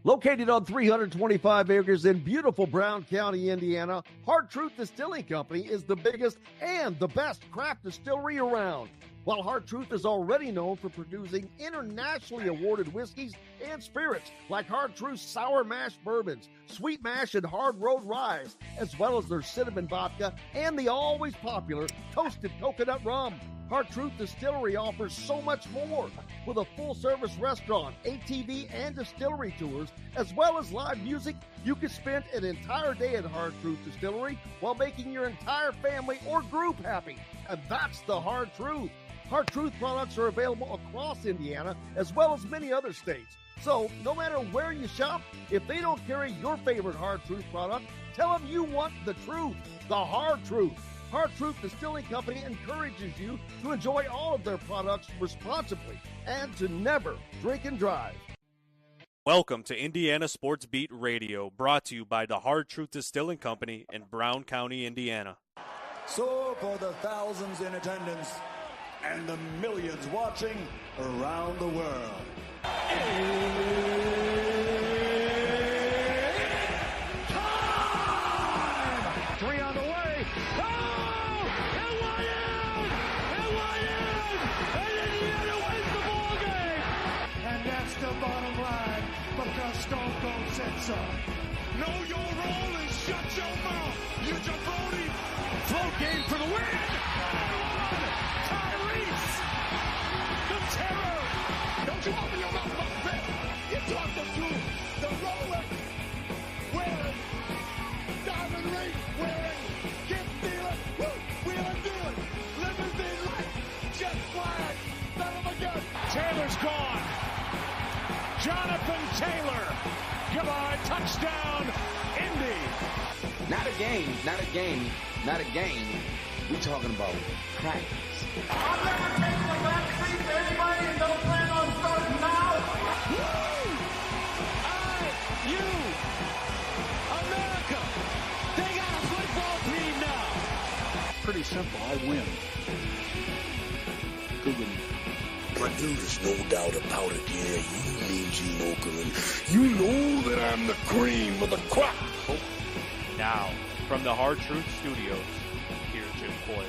Located on 325 acres in beautiful Brown County, Indiana, Hard Truth Distilling Company is the biggest and the best craft distillery around. While Hard Truth is already known for producing internationally awarded whiskeys and spirits like Hard Truth Sour Mash Bourbons, Sweet Mash, and Hard Road Ryes, as well as their cinnamon vodka and the always popular Toasted Coconut Rum. Hard Truth Distillery offers so much more, with a full-service restaurant, ATV, and distillery tours, as well as live music. You can spend an entire day at Hard Truth Distillery while making your entire family or group happy, and that's the Hard Truth. Hard Truth products are available across Indiana, as well as many other states. So, no matter where you shop, if they don't carry your favorite Hard Truth product, tell them you want the truth, the Hard Truth. Hard Truth Distilling Company encourages you to enjoy all of their products responsibly and to never drink and drive. Welcome to Indiana Sports Beat Radio, brought to you by the Hard Truth Distilling Company in Brown County, Indiana. So for the thousands in attendance and the millions watching around the world, three on the way. Oh! NYU! And Indiana wins the ball game! And that's the bottom line, because Stone Cold said so. Know your role and shut your mouth, you jabroni! Float game for the win! Tyrese! The terror! Don't you open your mouth about that! You talk them to the Rolex wearing, diamond ring wearing, gift dealer, wheeling dealer, limousine life, jet flag, son of a gun. Taylor's gone. Jonathan Taylor. Goodbye, touchdown, Indy. Not a game, not a game, not a game. We talking about practice. I'm never taking a back seat to anybody and don't plan on starting now. Woo! IU, America, they got a football team now. Pretty simple, I win. Google me. But dude, there's no doubt about it. Yeah, you mean Gene Okerlund. You know that I'm the cream of the crop. Now, from the Hard Truth Studios, here's Jim Coyle.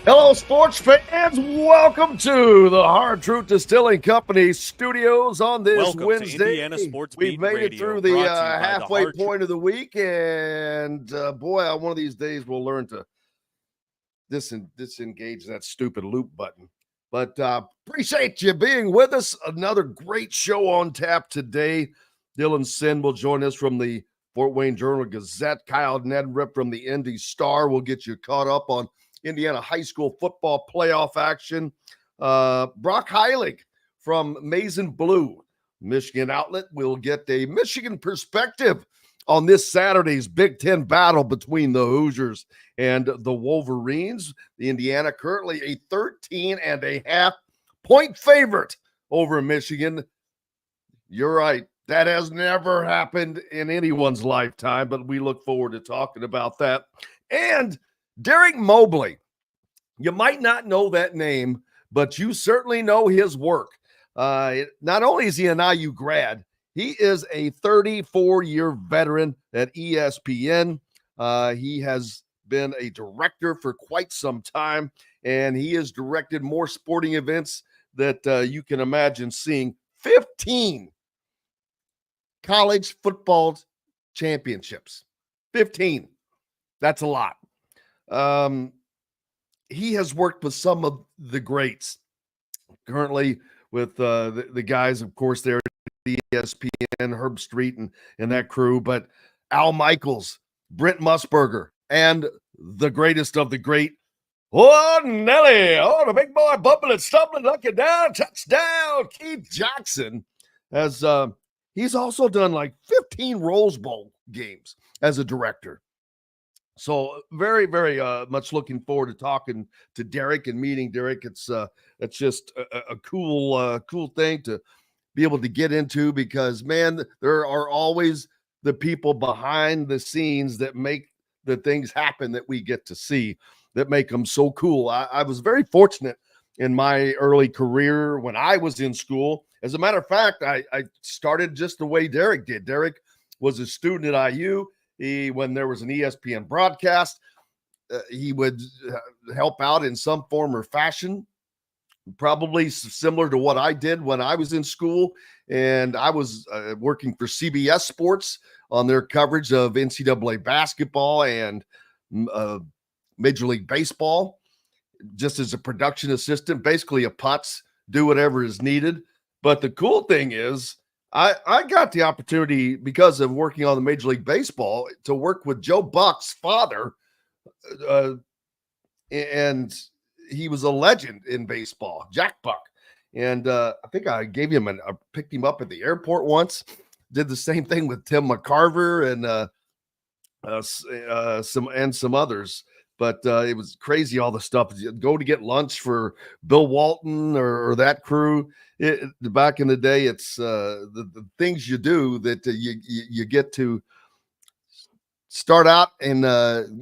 Hello, sports fans. Welcome to the Hard Truth Distilling Company studios on this Welcome Wednesday. to Indiana Sports We've Beat made it Radio, through the brought to you by halfway Hard point of the week, and boy, one of these days we'll learn to disengage that stupid loop button. But appreciate you being with us. Another great show on tap today. Dylan Sinn will join us from the Fort Wayne Journal-Gazette. Kyle Nedrip from the Indy Star will get you caught up on Indiana high school football playoff action. Brock Heilig from Maize and Blue, Michigan outlet, will get a Michigan perspective on this Saturday's Big Ten battle between the Hoosiers and the Wolverines. The Indiana currently a 13.5 point favorite over Michigan. You're right. That has never happened in anyone's lifetime, but we look forward to talking about that. And Derek Mobley, you might not know that name, but you certainly know his work. Not only is he an IU grad, he is a 34-year veteran at ESPN. He has been a director for quite some time, and he has directed more sporting events that you can imagine seeing. 15 college football championships. 15. That's a lot. He has worked with some of the greats. Currently with the guys, of course, there at ESPN, Herb Street and that crew, but Al Michaels, Brent Musburger, and the greatest of the great, oh, Nelly, oh, the big boy bumping and stumbling, looking down, touchdown, Keith Jackson, as he's also done like 15 Rose Bowl games as a director. So very, very much looking forward to talking to Derek and meeting Derek. It's just a cool thing to be able to get into, because, man, there are always the people behind the scenes that make the things happen that we get to see, that make them so cool. I was very fortunate in my early career when I was in school. As a matter of fact, I started just the way Derek did. Derek was a student at IU. When there was an ESPN broadcast, he would help out in some form or fashion, probably similar to what I did when I was in school. And I was working for CBS Sports on their coverage of NCAA basketball and Major League Baseball, just as a production assistant, basically a putz, do whatever is needed. But the cool thing is I got the opportunity, because of working on the Major League Baseball, to work with Joe Buck's father. And he was a legend in baseball, Jack Buck. And I think I gave him I picked him up at the airport once, did the same thing with Tim McCarver and some others. But it was crazy, all the stuff. You'd go to get lunch for Bill Walton or that crew. Back in the day, it's the things you do that you get to start out in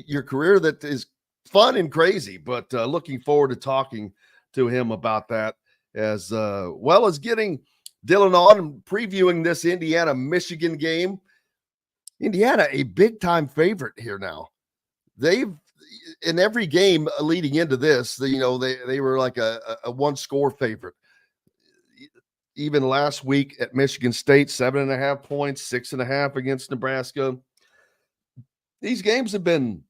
your career that is fun and crazy. But looking forward to talking to him about that, as well as getting Dylan on and previewing this Indiana-Michigan game. Indiana, a big-time favorite here now. They've, in every game leading into this, they were like a one-score favorite. Even last week at Michigan State, 7.5 points, 6.5 against Nebraska. These games have been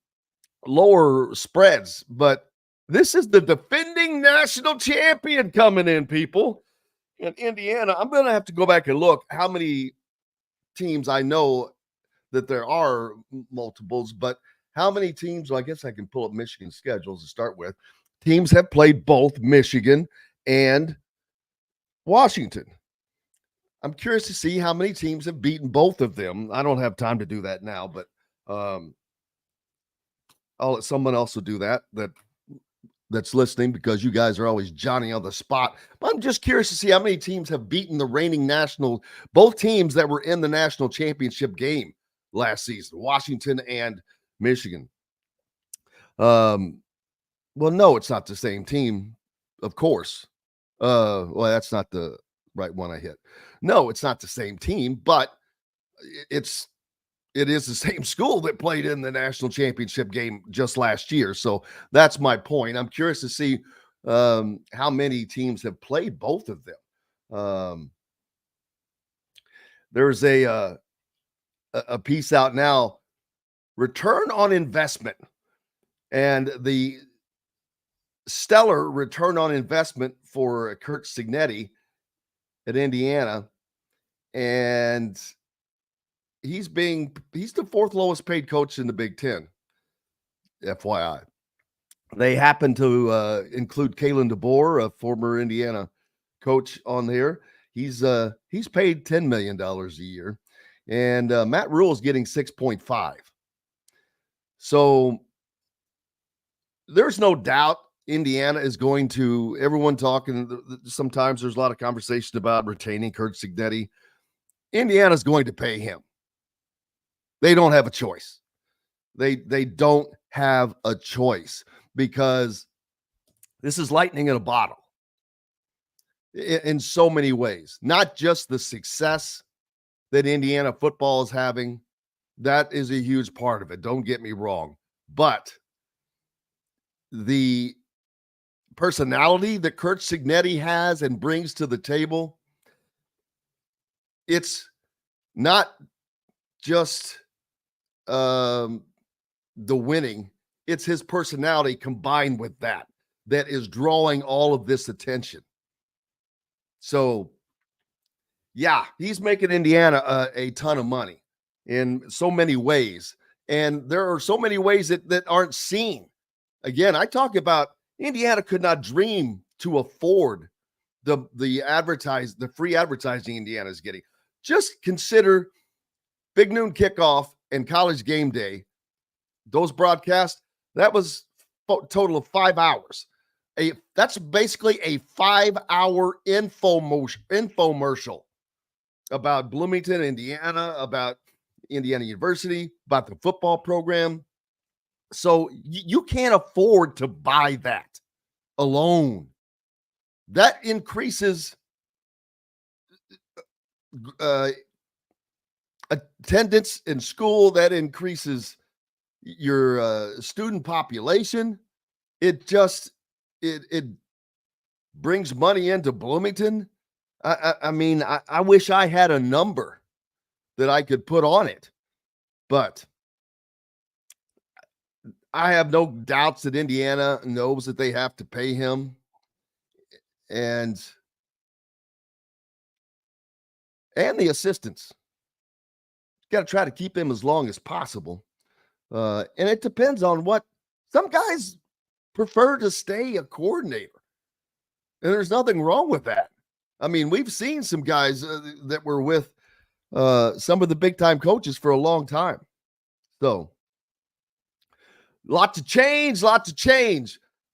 lower spreads, but this is the defending national champion coming in, people. In Indiana, I'm going to have to go back and look how many teams. I know that there are multiples, but how many teams? Well, I guess I can pull up Michigan's schedules to start with. Teams have played both Michigan and Washington. I'm curious to see how many teams have beaten both of them. I don't have time to do that now, but I'll let someone else do that's listening, because you guys are always Johnny on the spot. But I'm just curious to see how many teams have beaten the reigning both teams that were in the national championship game last season, Washington and Michigan. Well, no, it's not the same team, of course. Well, that's not the right one I hit. No, it's not the same team, but it is the same school that played in the national championship game just last year. So that's my point. I'm curious to see how many teams have played both of them. There's a piece out now, return on investment, and the stellar return on investment for Curt Cignetti at Indiana. And he's the fourth lowest paid coach in the Big Ten, FYI. They happen to include Kalen DeBoer, a former Indiana coach, on there. He's paid $10 million a year, and Matt Rule is getting 6.5. So there's no doubt Indiana is going to, everyone talking, sometimes there's a lot of conversation about retaining Curt Cignetti. Indiana's going to pay him. They don't have a choice. They don't have a choice, because this is lightning in a bottle in so many ways. Not just the success that Indiana football is having. That is a huge part of it. Don't get me wrong. But the personality that Curt Cignetti has and brings to the table, it's not just the winning. It's his personality combined with that is drawing all of this attention. So, yeah, he's making Indiana a ton of money in so many ways. And there are so many ways that aren't seen. Again, I talk about Indiana could not dream to afford the free advertising Indiana is getting. Just consider Big Noon Kickoff and College Game Day. Those broadcasts, that was a total of 5 hours. That's basically a 5-hour infomercial about Bloomington, Indiana, about Indiana University, about the football program. So you can't afford to buy that alone. that increases attendance in school, that increases your student population. It brings money into Bloomington. I mean, I wish I had a number that I could put on it, but I have no doubts that Indiana knows that they have to pay him, and the assistants. Got to try to keep him as long as possible. And it depends on what some guys prefer to stay a coordinator. And there's nothing wrong with that. I mean, we've seen some guys that were with some of the big time coaches for a long time. So lots of change.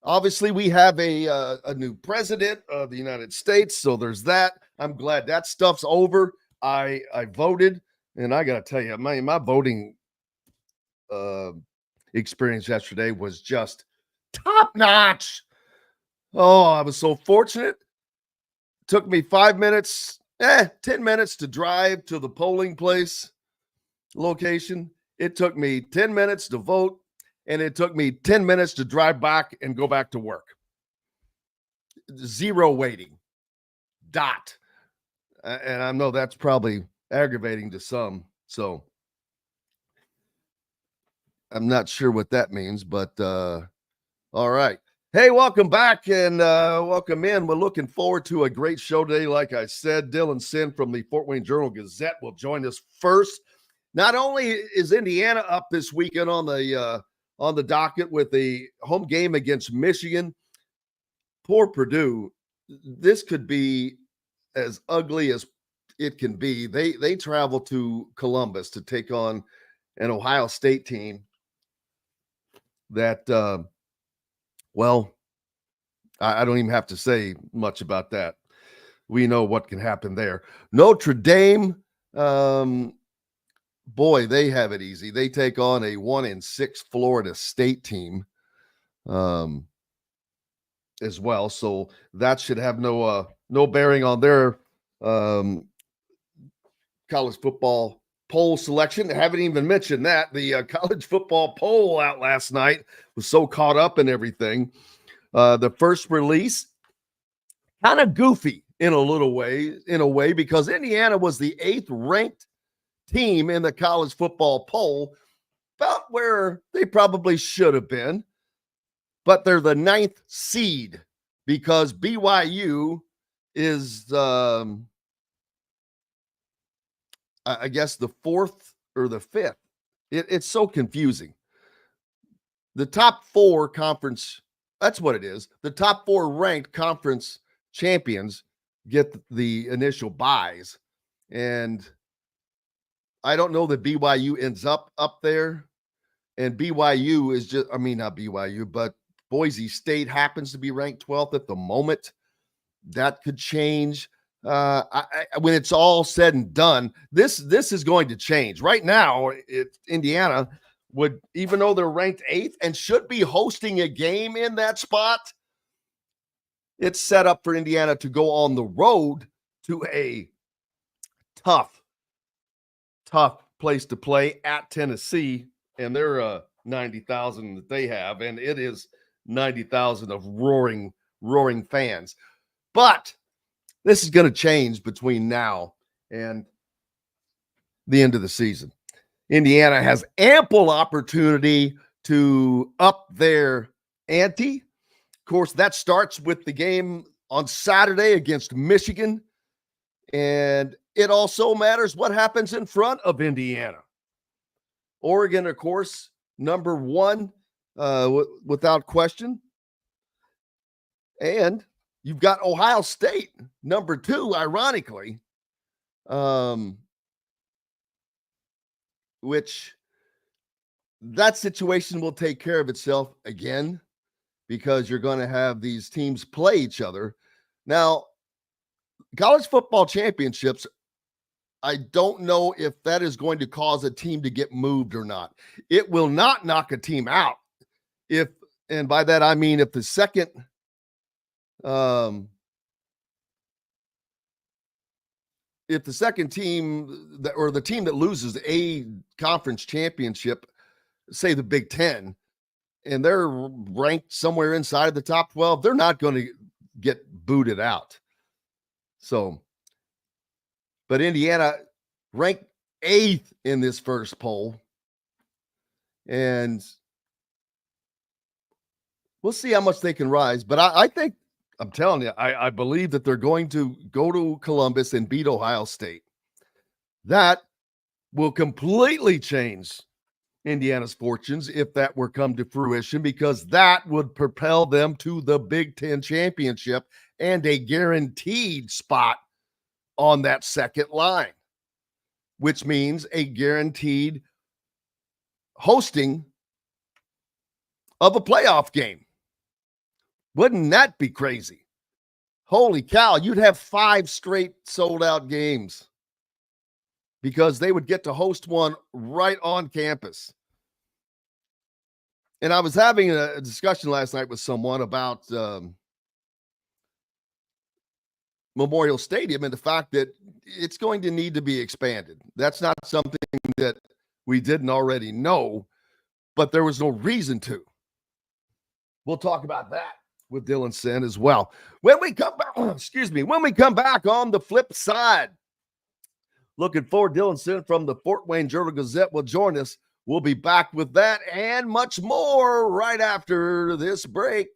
Obviously, we have a new president of the United States. So there's that. I'm glad that stuff's over. I voted, and I got to tell you, my voting experience yesterday was just top notch. Oh, I was so fortunate. Took me 5 minutes, 10 minutes to drive to the polling place location. It took me 10 minutes to vote, and it took me 10 minutes to drive back and go back to work. 0 waiting. Dot. And I know that's probably aggravating to some. So I'm not sure what that means, but all right. Hey, welcome back and welcome in. We're looking forward to a great show today. Like I said, Dylan Sinn from the Fort Wayne Journal-Gazette will join us first. Not only is Indiana up this weekend on the docket with a home game against Michigan, poor Purdue, this could be as ugly as it can be. They travel to Columbus to take on an Ohio State team that well, I don't even have to say much about that. We know what can happen there. Notre Dame, boy, they have it easy. They take on a 1-6 Florida State team as well. So that should have no bearing on their college football poll selection. I haven't even mentioned that. The college football poll out last night was so caught up in everything. The first release, kind of goofy in a way, because Indiana was the 8th ranked team in the college football poll, about where they probably should have been, but they're the 9th seed because BYU is I guess the 4th or the 5th. It's so confusing. The top 4 conference, that's what it is. The top 4 ranked conference champions get the initial buys. And I don't know that BYU ends up there. And BYU is just, not BYU, but Boise State happens to be ranked 12th at the moment. That could change. When it's all said and done, this is going to change. Right now, Indiana would, even though they're ranked 8th and should be hosting a game in that spot, it's set up for Indiana to go on the road to a tough place to play at Tennessee, and they're 90,000 that they have, and it is 90,000 of roaring fans. But this is going to change between now and the end of the season. Indiana has ample opportunity to up their ante. Of course, that starts with the game on Saturday against Michigan. And it also matters what happens in front of Indiana. Oregon, of course, number 1, without question. And you've got Ohio State, number 2, ironically, which that situation will take care of itself again because you're going to have these teams play each other. Now, college football championships, I don't know if that is going to cause a team to get moved or not. It will not knock a team out. And by that I mean if the second if the second team or the team that loses a conference championship, say the Big Ten, and they're ranked somewhere inside the top 12, they're not going to get booted out. So, but Indiana ranked 8th in this first poll, and we'll see how much they can rise. But I think, I'm telling you, I believe that they're going to go to Columbus and beat Ohio State. That will completely change Indiana's fortunes if that were come to fruition, because that would propel them to the Big Ten championship and a guaranteed spot on that second line, which means a guaranteed hosting of a playoff game. Wouldn't that be crazy? Holy cow, you'd have 5 straight sold-out games because they would get to host one right on campus. And I was having a discussion last night with someone about Memorial Stadium and the fact that it's going to need to be expanded. That's not something that we didn't already know, but there was no reason to. We'll talk about that with Dylan Sinn as well. When we come back, when we come back on the flip side, looking forward, Dylan Sinn from the Fort Wayne Journal-Gazette will join us. We'll be back with that and much more right after this break.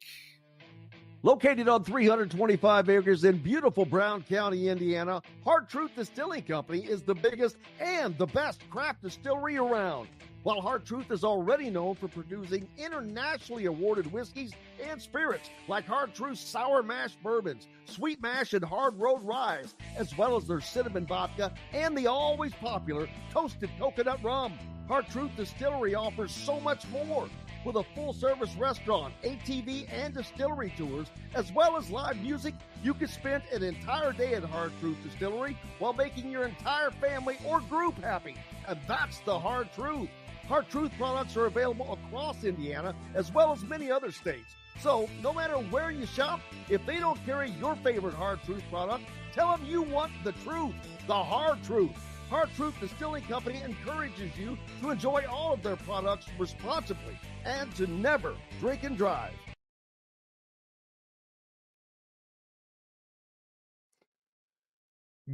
Located on 325 acres in beautiful Brown County, Indiana, Hard Truth Distilling Company is the biggest and the best craft distillery around. While Hard Truth is already known for producing internationally awarded whiskeys and spirits like Hard Truth's Sour Mash Bourbons, Sweet Mash, and Hard Road Ryes, as well as their Cinnamon Vodka and the always popular Toasted Coconut Rum. Hard Truth Distillery offers so much more. With a full-service restaurant, ATV, and distillery tours, as well as live music, you can spend an entire day at Hard Truth Distillery while making your entire family or group happy. And that's the Hard Truth. Hard Truth products are available across Indiana, as well as many other states. So, no matter where you shop, if they don't carry your favorite Hard Truth product, tell them you want the truth, the Hard Truth. Hard Truth Distilling Company encourages you to enjoy all of their products responsibly and to never drink and drive.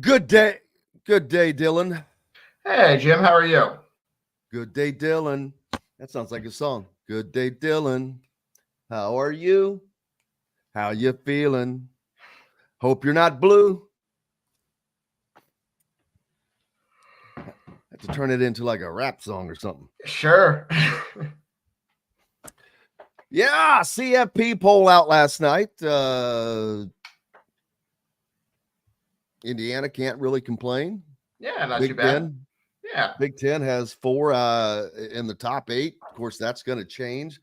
Good day, Dylan. Hey, Jim, how are you? Good day, Dylan. That sounds like a song. Good day, Dylan. How are you? How you feeling? Hope you're not blue. Have to turn it into like a rap song or something. Sure. Yeah, CFP poll out last night. Indiana can't really complain. Yeah, not Big too bad. 10, Yeah. Big Ten has 4 in the top 8. Of course, that's going to change.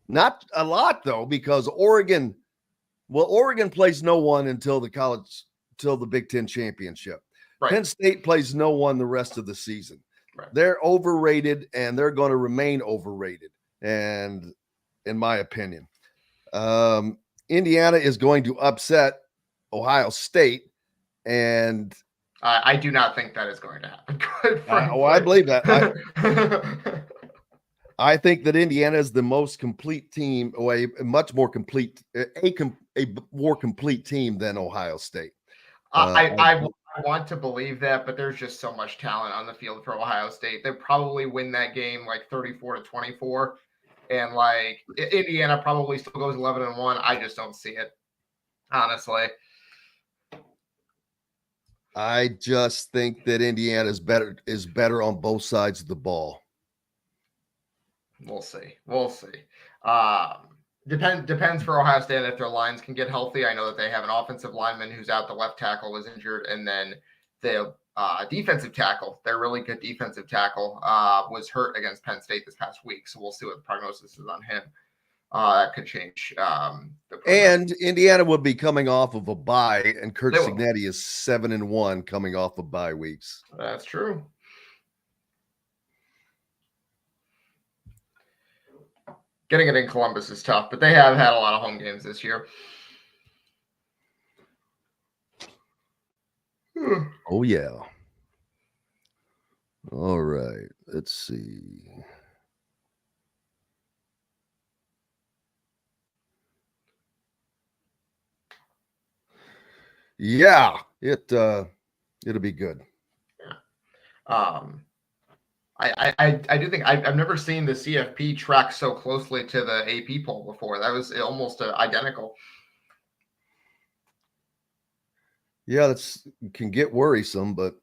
Not a lot, though, because Oregon plays no one until the Big Ten championship. Right. Penn State plays no one the rest of the season. Right. They're overrated, and they're going to remain overrated. And in my opinion, Indiana is going to upset Ohio State, and I do not think that is going to happen. I believe that. I think that Indiana is the most complete team, or a more complete team than Ohio State. I want to believe that, but there's just so much talent on the field for Ohio State. They probably win that game like 34-24, and like Indiana probably still goes 11-1. I just don't see it, honestly. I just think that Indiana is better on both sides of the ball. We'll see. Depends for Ohio State if their lines can get healthy. I know that they have an offensive lineman who's out. The left tackle was injured, and then the defensive tackle, their really good defensive tackle, was hurt against Penn State this past week. So we'll see what the prognosis is on him. That could change. And Indiana will be coming off of a bye, and Curt Cignetti is 7-1 coming off of bye weeks. That's true. Getting it in Columbus is tough, but they have had a lot of home games this year. Oh, yeah. All right, let's see. Yeah, it'll be good. I do think I've never seen the CFP track so closely to the AP poll before. That was almost identical. Yeah, can get worrisome, but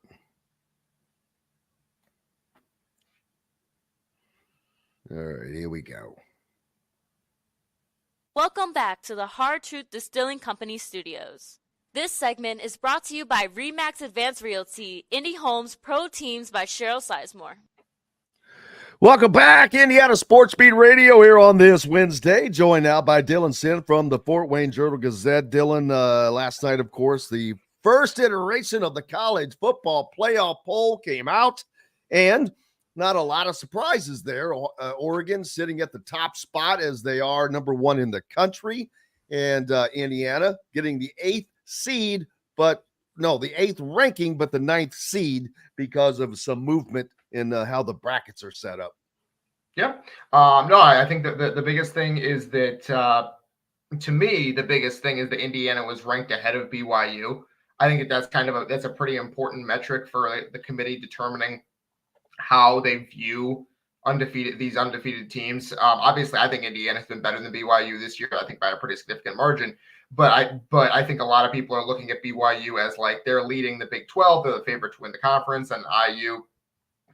all right, here we go. Welcome back to the Hard Truth Distilling Company studios. This segment is brought to you by RE/MAX Advanced Realty, Indy Homes Pro Teams by Cheryl Sizemore. Welcome back, Indiana Sports Beat Radio here on this Wednesday. Joined now by Dylan Sinn from the Fort Wayne Journal-Gazette. Dylan, last night, of course, the first iteration of the college football playoff poll came out, and not a lot of surprises there. Oregon sitting at the top spot as they are number one in the country, and Indiana getting the eighth ranking, but the ninth seed because of some movement in how the brackets are set up. Yeah. No, I think that the biggest thing is that, to me, the biggest thing is that Indiana was ranked ahead of BYU. I think that's that's a pretty important metric for the committee determining how they view these undefeated teams. Obviously, I think Indiana's been better than BYU this year. I think by a pretty significant margin. But I think a lot of people are looking at BYU as like they're leading the Big 12. They're the favorite to win the conference, and IU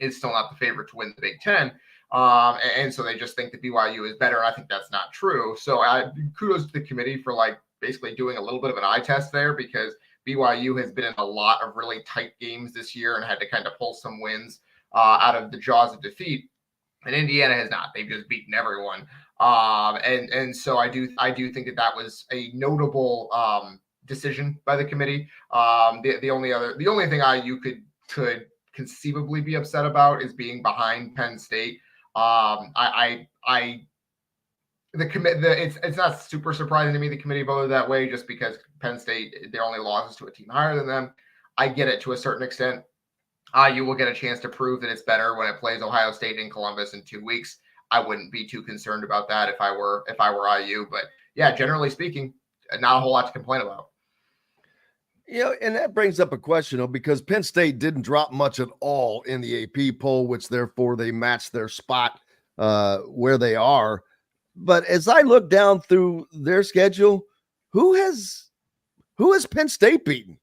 is still not the favorite to win the Big 10. And so they just think that BYU is better. I think that's not true. So kudos to the committee for like basically doing a little bit of an eye test there, because BYU has been in a lot of really tight games this year and had to kind of pull some wins out of the jaws of defeat. And Indiana has not. They've just beaten everyone. And so I do think that was a notable decision by the committee. The only thing IU could conceivably be upset about is being behind Penn State. It's not super surprising to me the committee voted that way, just because Penn State, their only losses to a team higher than them. I get it to a certain extent. IU will get a chance to prove that it's better when it plays Ohio State in Columbus in 2 weeks. I wouldn't be too concerned about that if I were IU. But yeah, generally speaking, not a whole lot to complain about. And that brings up a question, because Penn State didn't drop much at all in the AP poll, which therefore they matched their spot where they are. But as I look down through their schedule, who has Penn State beaten?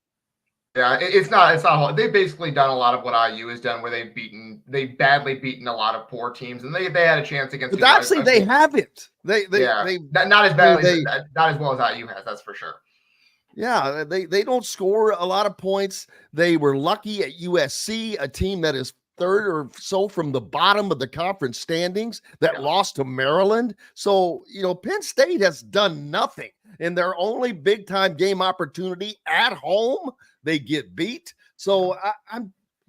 Yeah, it's not. They've basically done a lot of what IU has done, where they've badly beaten a lot of poor teams, and they had a chance against. But actually, they haven't. Not as badly, not as well as IU has. That's for sure. Yeah, they don't score a lot of points. They were lucky at USC, a team that is third or so from the bottom of the conference standings that lost to Maryland. So, Penn State has done nothing in their only big time game opportunity at home. They get beat. So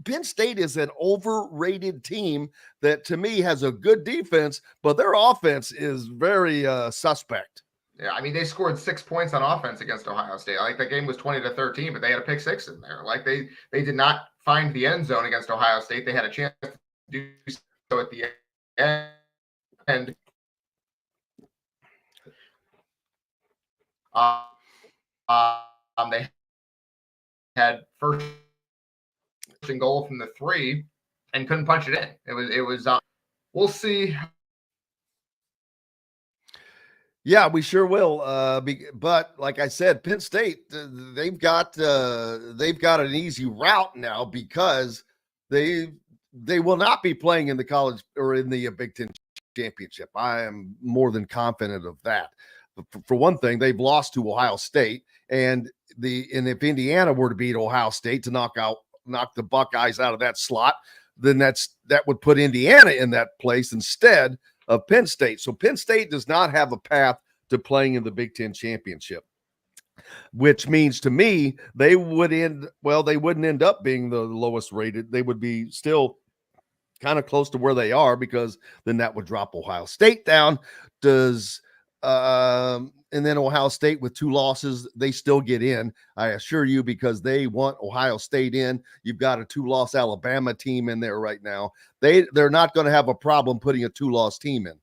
Penn State is an overrated team that to me has a good defense, but their offense is very suspect. Yeah, I mean, they scored 6 points on offense against Ohio State. Like, that game was 20-13, but they had a pick six in there. Like, they did not find the end zone against Ohio State. They had a chance to do so at the end. They had first and goal from the 3 and couldn't punch it in. It was we'll see. Yeah, we sure will. But like I said, Penn State, they've got an easy route now, because they will not be playing in the college or in the Big Ten championship. I am more than confident of that. For one thing, they've lost to Ohio State, and if Indiana were to beat Ohio State to knock the Buckeyes out of that slot, then that would put Indiana in that place instead of Penn State. So Penn State does not have a path to playing in the Big Ten championship, which means to me they wouldn't end up being the lowest rated. They would be still kind of close to where they are, because then that would drop Ohio State down. Does And then Ohio State with 2 losses, they still get in, I assure you, because they want Ohio State in. You've got a 2-loss Alabama team in there right now. They're not going to have a problem putting a 2-loss team in.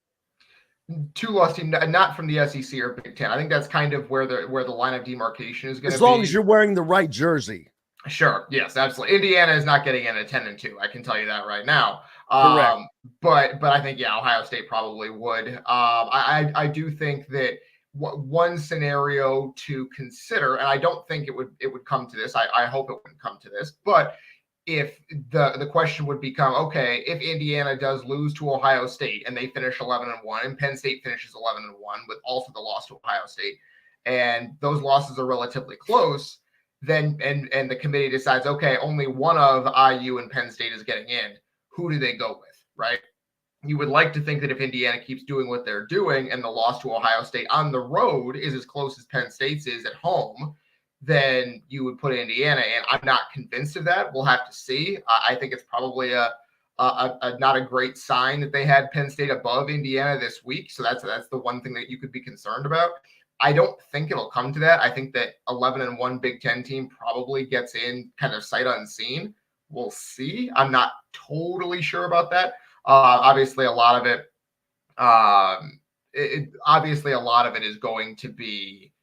2-loss team, not from the SEC or Big Ten. I think that's kind of where the line of demarcation is going to be. As long as you're wearing the right jersey. Sure. Yes, absolutely. Indiana is not getting in at 10-2. I can tell you that right now. Correct. But I think, yeah, Ohio State probably would. I do think that one scenario to consider, and I don't think it would come to this. I hope it wouldn't come to this, but if the question would become, okay, if Indiana does lose to Ohio State and they finish 11-1 and Penn State finishes 11-1 with also the loss to Ohio State, and those losses are relatively close, then and the committee decides, okay, only one of IU and Penn State is getting in, who do they go with, right? You would like to think that if Indiana keeps doing what they're doing and the loss to Ohio State on the road is as close as Penn State's is at home, then you would put Indiana in. I'm not convinced of that. We'll have to see. I think it's probably a not a great sign that they had Penn State above Indiana this week. So that's the one thing that you could be concerned about. I don't think it'll come to that. I think that 11-1 Big Ten team probably gets in kind of sight unseen. We'll see. I'm not totally sure about that. Obviously, a lot of it is going to be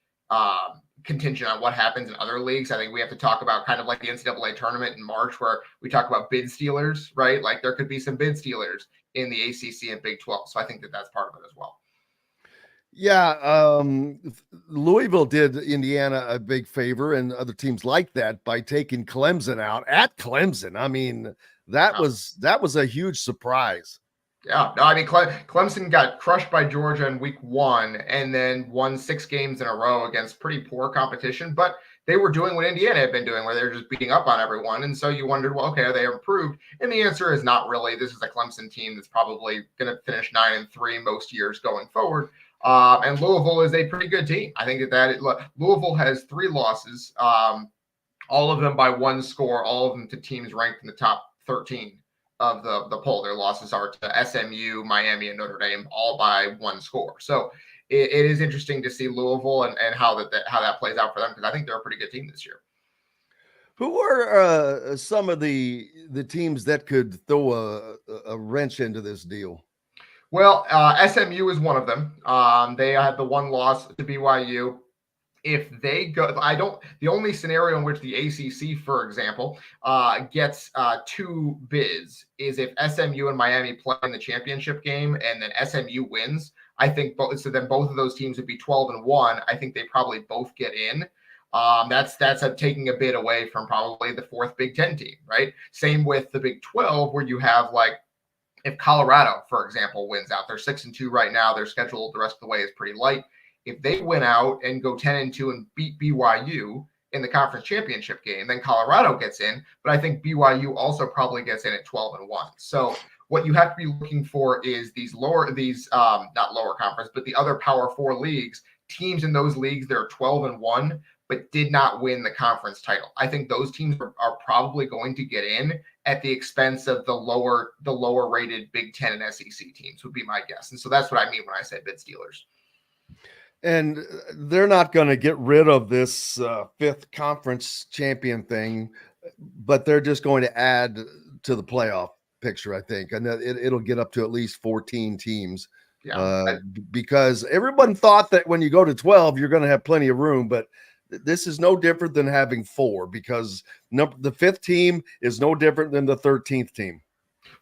contingent on what happens in other leagues. I think we have to talk about kind of like the NCAA tournament in March, where we talk about bid stealers, right? Like there could be some bid stealers in the ACC and Big 12. So I think that that's part of it as well. Yeah, Louisville did Indiana a big favor and other teams like that by taking Clemson out at Clemson. I mean, that was a huge surprise. Yeah, no, I mean, Clemson got crushed by Georgia in week 1 and then won 6 games in a row against pretty poor competition, but they were doing what Indiana had been doing, where they're just beating up on everyone. And so you wondered, well, okay, are they improved? And the answer is not really. This is a Clemson team that's probably going to finish 9-3 most years going forward. And Louisville is a pretty good team. I think Louisville has 3 losses, all of them by 1 score, all of them to teams ranked in the top 13 of the poll. Their losses are to SMU, Miami, and Notre Dame, all by 1 score. So it is interesting to see Louisville and how that plays out for them, because I think they're a pretty good team this year. Who are some of the teams that could throw a wrench into this deal? Well, SMU is one of them. They had the 1 loss to BYU. If they go, the only scenario in which the ACC, for example, gets 2 bids is if SMU and Miami play in the championship game and then SMU wins. I think so then both of those teams would be 12-1. I think they probably both get in. That's taking a bid away from probably the 4th Big Ten team, right? Same with the Big 12, where you have like, if Colorado, for example, wins out, they're 6-2 right now. Their schedule the rest of the way is pretty light. If they win out and go 10-2 and beat BYU in the conference championship game, then Colorado gets in. But I think BYU also probably gets in at 12-1. So what you have to be looking for is not lower conference, but the other Power 4 leagues, teams in those leagues that are 12-1, but did not win the conference title. I think those teams are probably going to get in at the expense of the lower rated Big Ten and SEC teams would be my guess. And so that's what I mean when I say bid stealers. And they're not going to get rid of this 5th conference champion thing, but they're just going to add to the playoff picture, I think. And it'll get up to at least 14 teams. Yeah. Because everyone thought that when you go to 12, you're going to have plenty of room, but this is no different than having 4, because the 5th team is no different than the 13th team.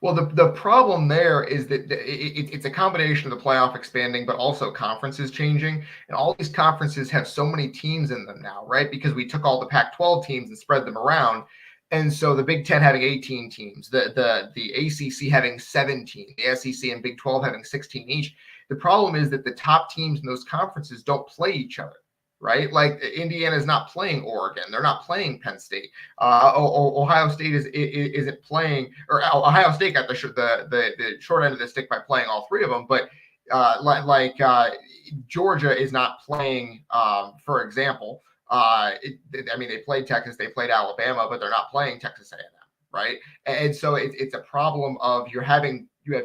Well, the problem there is that it's a combination of the playoff expanding, but also conferences changing. And all these conferences have so many teams in them now, right? Because we took all the Pac-12 teams and spread them around. And so the Big Ten having 18 teams, the ACC having 17, the SEC and Big 12 having 16 each. The problem is that the top teams in those conferences don't play each other. Right? Like Indiana is not playing Oregon. They're not playing Penn State. Ohio State isn't playing, or Ohio State got the short end of the stick by playing all 3 of them. But Georgia is not playing, for example. They played Texas, they played Alabama, but they're not playing Texas A&M, right? And so it's a problem of you have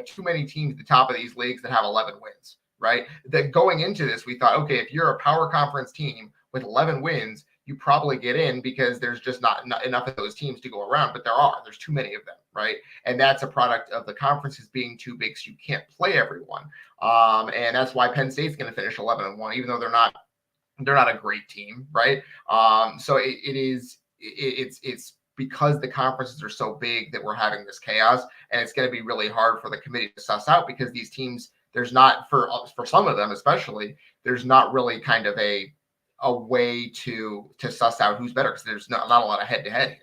too many teams at the top of these leagues that have 11 wins. right? That going into this, we thought, okay, if you're a power conference team with 11 wins, you probably get in because there's just not enough of those teams to go around, but there's too many of them, right? And that's a product of the conferences being too big, so you can't play everyone. And that's why Penn State's going to finish 11-1, even though they're not a great team, right? So it's because the conferences are so big that we're having this chaos, and it's going to be really hard for the committee to suss out, because these teams, there's not, for some of them especially, there's not really kind of a way to suss out who's better, because there's not a lot of head-to-head here.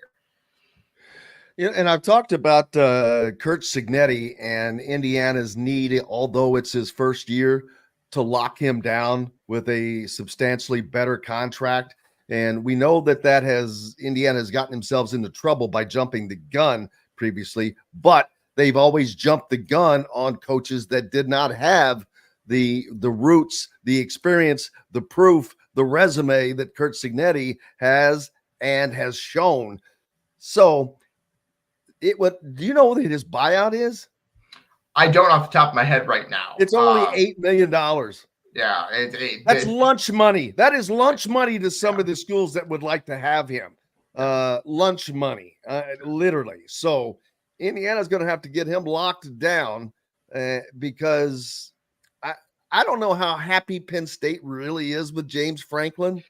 Yeah, and I've talked about Curt Cignetti and Indiana's need, although it's his first year, to lock him down with a substantially better contract. And we know that Indiana has gotten themselves into trouble by jumping the gun previously, but they've always jumped the gun on coaches that did not have the roots, the experience, the proof, the resume that Curt Cignetti has and has shown. So do you know what his buyout is? I don't off the top of my head right now. It's only $8 million. Yeah. That's lunch money. That is lunch money to some of the schools that would like to have him. Lunch money, literally. So Indiana's going to have to get him locked down because I don't know how happy Penn State really is with James Franklin.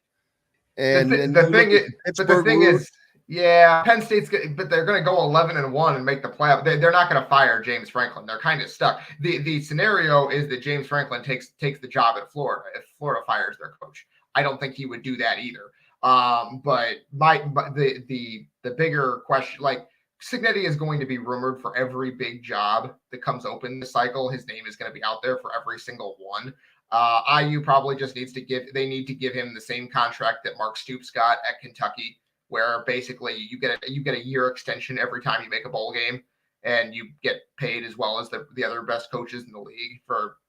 And the thing is, yeah, Penn State's good, but they're going to go 11-1 and make the playoff. They're not going to fire James Franklin. They're kind of stuck. The scenario is that James Franklin takes the job at Florida if Florida fires their coach. I don't think he would do that either. But the bigger question, like, Cignetti is going to be rumored for every big job that comes open this cycle. His name is going to be out there for every single one. IU probably just need to give him the same contract that Mark Stoops got at Kentucky, where basically you get a year extension every time you make a bowl game, and you get paid as well as the other best coaches in the league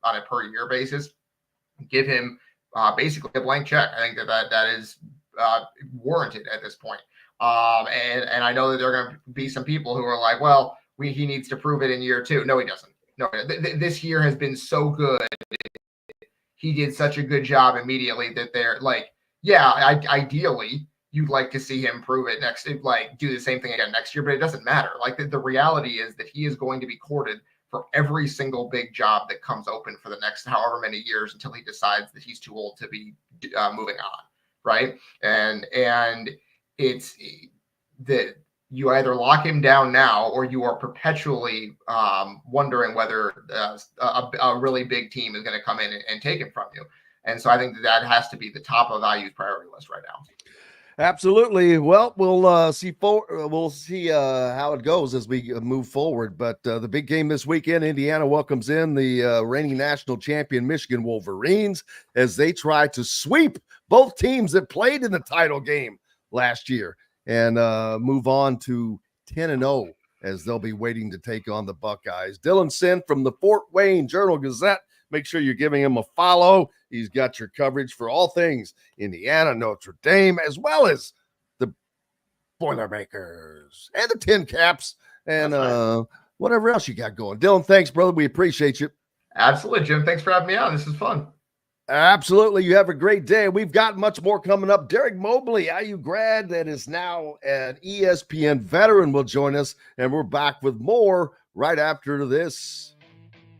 on a per year basis. Give him basically a blank check. I think that is warranted at this point. And I know that there are going to be some people who are like, well, he needs to prove it in year 2. No, he doesn't. No, this year has been so good. He did such a good job immediately that they're like, yeah, ideally you'd like to see him prove it next, like do the same thing again next year, but it doesn't matter. Like the reality is that he is going to be courted for every single big job that comes open for the next however many years until he decides that he's too old to be moving on. Right. And it's that you either lock him down now, or you are perpetually wondering whether a really big team is going to come in and take him from you. And so I think that has to be the top of IU's priority list right now. Absolutely. Well, we'll see how it goes as we move forward. But the big game this weekend, Indiana welcomes in the reigning national champion Michigan Wolverines as they try to sweep both teams that played in the title game last year and move on to 10-0 as they'll be waiting to take on the Buckeyes. Dylan Sinn from the Fort Wayne Journal-Gazette. Make sure you're giving him a follow. He's got your coverage for all things Indiana, Notre Dame, as well as the Boilermakers and the Tin Caps and whatever else you got going. Dylan, thanks, brother. We appreciate you. Absolutely, Jim. Thanks for having me on. This is fun. Absolutely. You have a great day. We've got much more coming up. Derek Mobley, IU grad that is now an ESPN veteran, will join us, and we're back with more right after this.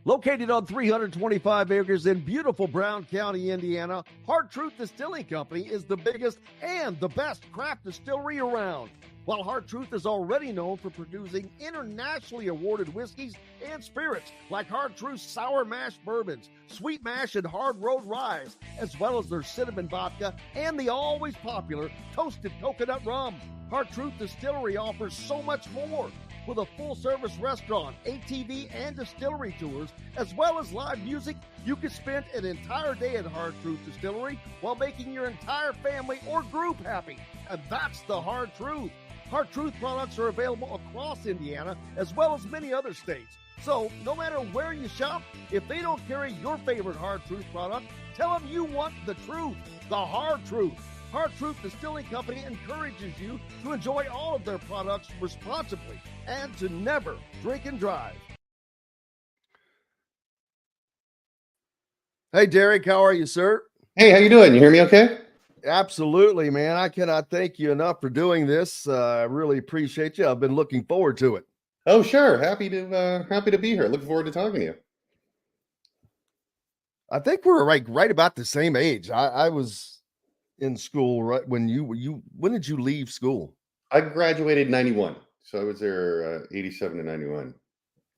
Located on 325 acres in beautiful Brown County, Indiana, Hard Truth Distilling Company is the biggest and the best craft distillery around. While Hard Truth is already known for producing internationally awarded whiskeys and spirits like Hard Truth's Sour Mash Bourbons, Sweet Mash, and Hard Road Rye, as well as their Cinnamon Vodka and the always popular Toasted Coconut Rum, Hard Truth Distillery offers so much more. With a full-service restaurant, ATV, and distillery tours, as well as live music, you can spend an entire day at Hard Truth Distillery while making your entire family or group happy. And that's the Hard Truth. Hard Truth products are available across Indiana, as well as many other states. So, no matter where you shop, if they don't carry your favorite Hard Truth product, tell them you want the truth, the Hard Truth. Hard Truth Distilling Company encourages you to enjoy all of their products responsibly and to never drink and drive. Hey, Derek, how are you, sir? Hey, how you doing? You hear me okay? Absolutely, man. I cannot thank you enough for doing this. I really appreciate you. I've been looking forward to it. Oh, sure. Happy to be here. Looking forward to talking to you. I think we're right about the same age. I was in school right when when did you leave school? I graduated in 91, so I was there 87 to 91.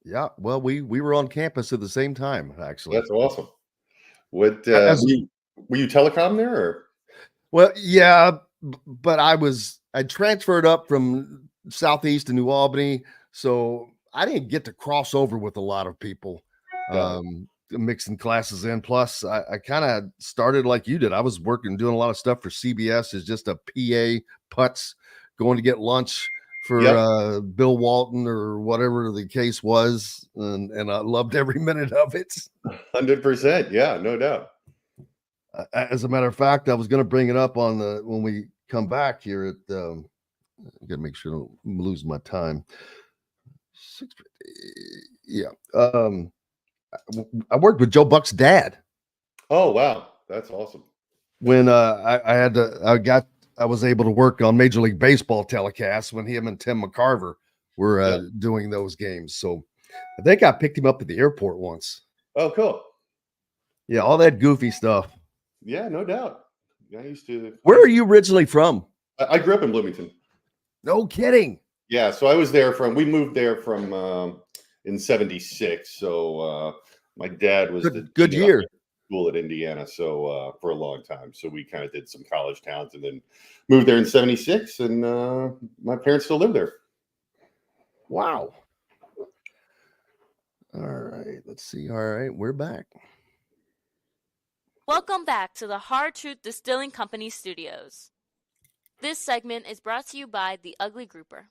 Yeah, well, we were on campus at the same time, actually. That's awesome. What As- were you telecom there or? Well, yeah, but I transferred up from Southeast to New Albany, so I didn't get to cross over with a lot of people. Yeah. Mixing classes in. Plus, I kind of started like you did. I was doing a lot of stuff for CBS as just a PA putz, going to get lunch for Bill Walton or whatever the case was, and I loved every minute of it. 100%. Yeah, no doubt. As a matter of fact, I was going to bring it up on when we come back here at. I got to make sure I don't lose my time. Yeah. I worked with Joe Buck's dad. Oh, wow. That's awesome. When I was able to work on Major League Baseball telecasts when him and Tim McCarver were doing those games. So I think I picked him up at the airport once. Oh, cool. Yeah, all that goofy stuff. Yeah, no doubt. I used to. Where are you originally from? I grew up in Bloomington. No kidding. Yeah, so we moved there from in 76. So my dad was the good dean of year school at Indiana, so for a long time. So we kind of did some college towns and then moved there in 76, and my parents still live there. Wow. All right, let's see. All right, we're back. Welcome back to the Hard Truth Distilling Company studios. This segment is brought to you by The Ugly Grouper.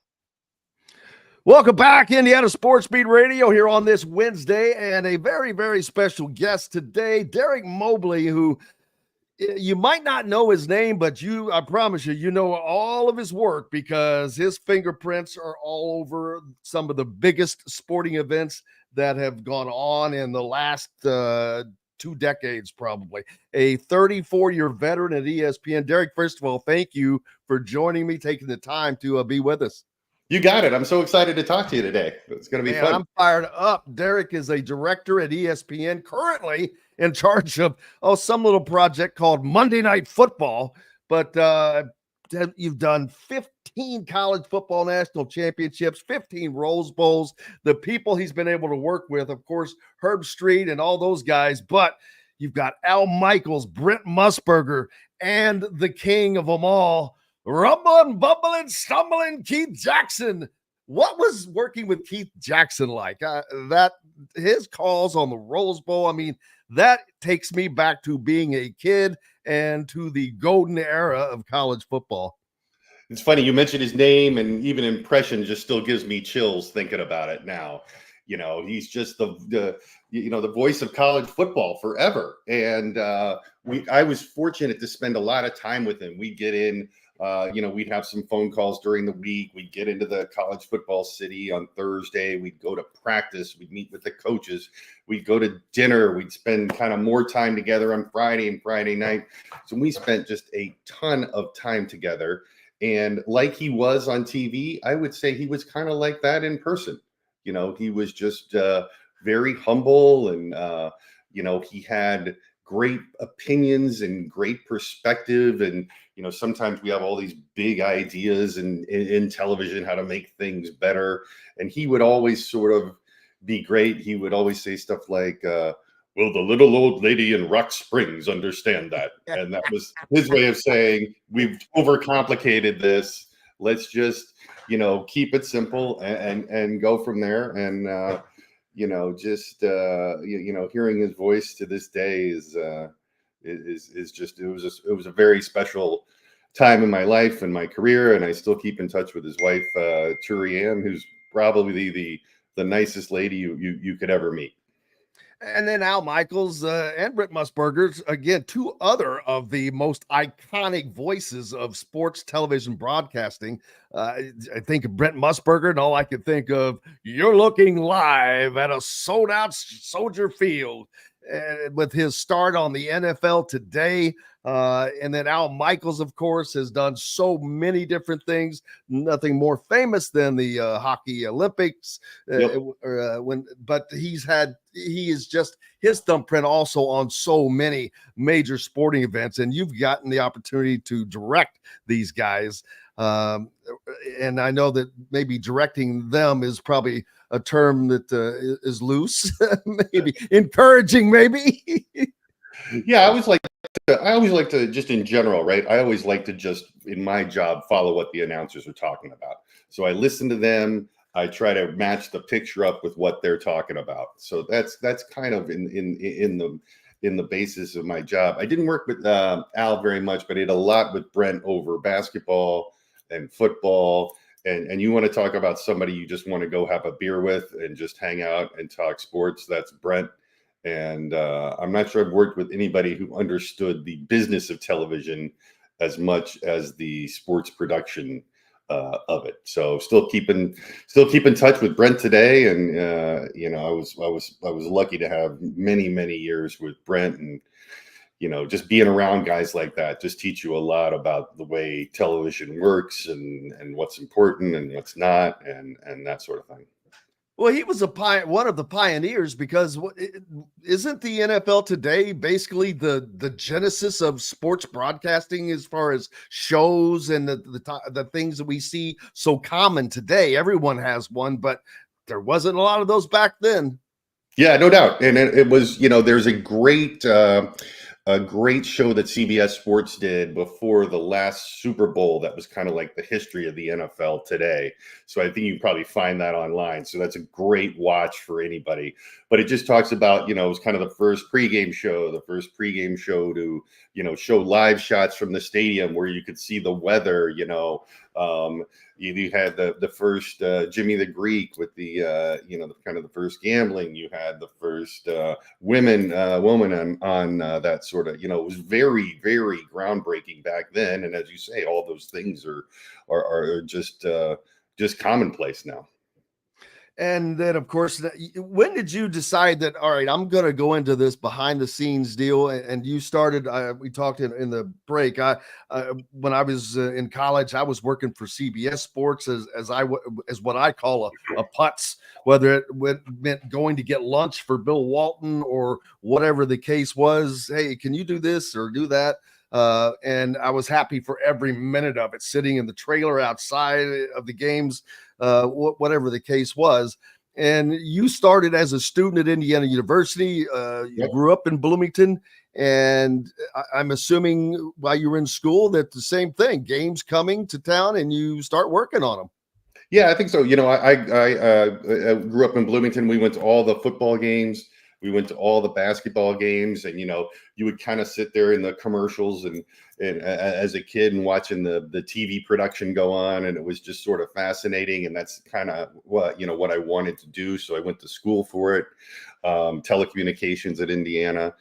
Welcome back, Indiana Sports Beat Radio, here on this Wednesday, and a very, very special guest today, Derek Mobley, who you might not know his name, but I promise you know all of his work because his fingerprints are all over some of the biggest sporting events that have gone on in the last 2 decades, probably. A 34-year veteran at ESPN. Derek, first of all, thank you for joining me, taking the time to be with us. You got it. I'm so excited to talk to you today. It's going to be fun. I'm fired up. Derek is a director at ESPN, currently in charge of some little project called Monday Night Football. But you've done 15 college football national championships, 15 Rose Bowls. The people he's been able to work with, of course, Herb Street and all those guys. But you've got Al Michaels, Brent Musburger, and the king of them all, rumbling, bumbling, stumbling Keith Jackson. What was working with Keith Jackson like? That his calls on the Rose Bowl, I mean, that takes me back to being a kid and to the golden era of college football. It's funny you mentioned his name, and even impression just still gives me chills thinking about it now. You know, he's just the voice of college football forever. And I was fortunate to spend a lot of time with him. We get in. We'd have some phone calls during the week. We'd get into the college football city on Thursday. We'd go to practice. We'd meet with the coaches. We'd go to dinner. We'd spend kind of more time together on Friday and Friday night. So we spent just a ton of time together. And like he was on TV, I would say he was kind of like that in person. You know, he was just very humble, and, he had great opinions and great perspective. And, sometimes we have all these big ideas in television, how to make things better. And he would always sort of be great. He would always say stuff like, well, the little old lady in Rock Springs understand that. And that was his way of saying, we've overcomplicated this. Let's just, keep it simple and go from there. And, hearing his voice to this day is just, it was a very special time in my life and my career. And I still keep in touch with his wife, Turi Ann, who's probably the nicest lady you could ever meet. And then Al Michaels and Brent Musburger, again, 2 other of the most iconic voices of sports television broadcasting. I think of Brent Musburger, and all I could think of, you're looking live at a sold-out Soldier Field. with his start on the NFL Today. And then Al Michaels, of course, has done so many different things. Nothing more famous than the hockey Olympics. But he is just his thumbprint also on so many major sporting events. And you've gotten the opportunity to direct these guys. And I know that maybe directing them is probably a term that is loose, maybe encouraging, maybe. Yeah, I always like to just in general, right? I always like to just in my job follow what the announcers are talking about. So I listen to them. I try to match the picture up with what they're talking about. So that's kind of in the basis of my job. I didn't work with Al very much, but I did a lot with Brent over basketball and football. And you want to talk about somebody you just want to go have a beer with and just hang out and talk sports, that's Brent. And I'm not sure I've worked with anybody who understood the business of television as much as the sports production of it. So still keep in touch with Brent today. And I was lucky to have many years with Brent, and just being around guys like that just teach you a lot about the way television works and what's important and what's not and that sort of thing. Well, he was one of the pioneers, because isn't the NFL Today basically the genesis of sports broadcasting as far as shows and the things that we see so common today? Everyone has one, but there wasn't a lot of those back then. Yeah, no doubt. And it was, there's a great show that CBS Sports did before the last Super Bowl that was kind of like the history of the NFL today. So I think you probably find that online. So that's a great watch for anybody. But it just talks about, it was kind of the first pregame show to, show live shots from the stadium where you could see the weather, you had the first Jimmy the Greek with the kind of the first gambling. You had the first woman on that sort of, it was very, very groundbreaking back then. And as you say, all those things are just commonplace now. And then, of course, when did you decide that, all right, I'm going to go into this behind the scenes deal? And you started, we talked in the break. When I was in college, I was working for CBS Sports as what I call a putz, whether it meant going to get lunch for Bill Walton or whatever the case was. Hey, can you do this or do that? And I was happy for every minute of it, sitting in the trailer outside of the games, whatever the case was. And you started as a student at Indiana University. You grew up in Bloomington, and I'm assuming while you were in school that the same thing, games coming to town and you start working on them. Yeah, I think so. I grew up in Bloomington. We went to all the football games. We went to all the basketball games, and you would kind of sit there in the commercials and as a kid and watching the TV production go on, and it was just sort of fascinating. And that's kind of what I wanted to do. So I went to school for it, telecommunications at Indiana.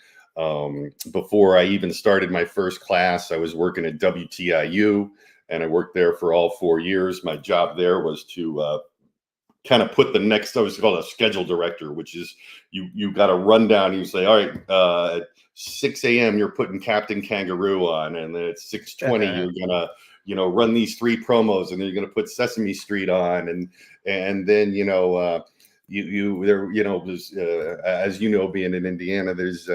Before I even started my first class, I was working at WTIU, and I worked there for all 4 years. My job there was to kind of put the next, I was called a schedule director, which is you got a rundown. You say, all right, at 6 a.m. you're putting Captain Kangaroo on, and then at 6:20 you're gonna run these 3 promos, and then you're gonna put Sesame Street on, and then as being in Indiana, there's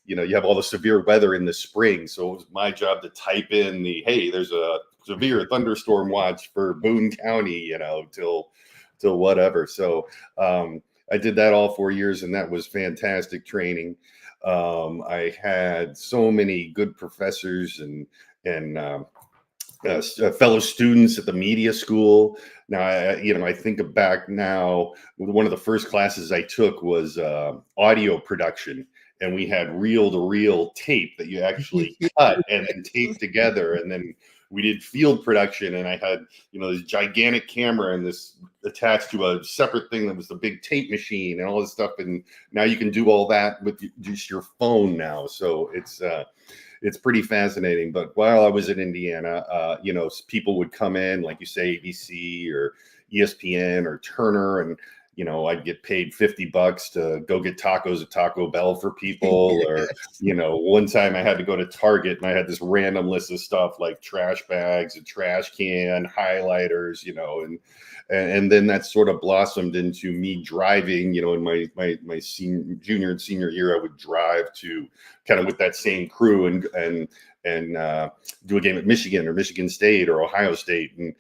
you have all the severe weather in the spring, so it was my job to type in hey, there's a severe thunderstorm watch for Boone County, till whatever. So I did that all 4 years, and that was fantastic training. I had so many good professors and fellow students at the media school. Now, I think back now, one of the first classes I took was audio production, and we had reel-to-reel tape that you actually cut and then tape together, and then we did field production, and I had, this gigantic camera and this attached to a separate thing that was the big tape machine and all this stuff. And now you can do all that with just your phone now. So it's pretty fascinating. But while I was in Indiana, people would come in, like you say, ABC or ESPN or Turner, and I'd get paid $50 to go get tacos at Taco Bell for people. Or, one time I had to go to Target and I had this random list of stuff like trash bags, a trash can, highlighters, and then that sort of blossomed into me driving, in my junior and senior year. I would drive to kind of with that same crew and do a game at Michigan or Michigan State or Ohio State. And,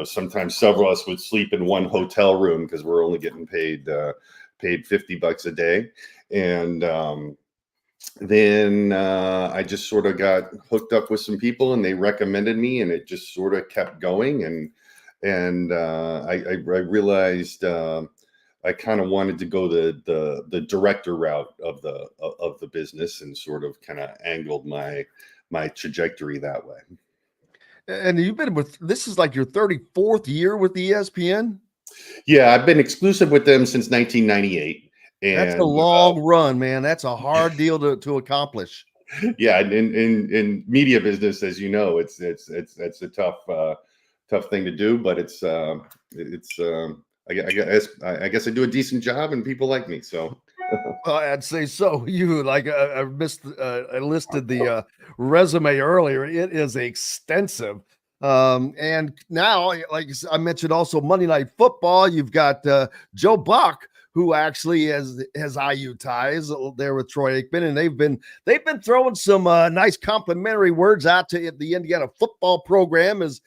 sometimes several of us would sleep in one hotel room because we're only getting paid $50 a day. And then I just sort of got hooked up with some people and they recommended me, and it just sort of kept going. And I realized I kind of wanted to go the director route of the business, and sort of kind of angled my trajectory that way. And you've been this is like your 34th year with ESPN? Yeah, I've been exclusive with them since 1998. And that's a long run, man. That's a hard deal to accomplish. Yeah, in media business, as you know, it's a tough thing to do, but I guess I do a decent job and people like me. So well, I'd say so. You I listed the resume earlier. It is extensive. And now, like I mentioned, also Monday Night Football, you've got Joe Buck, who actually has IU ties there with Troy Aikman, and they've been throwing some nice complimentary words out to the Indiana football program as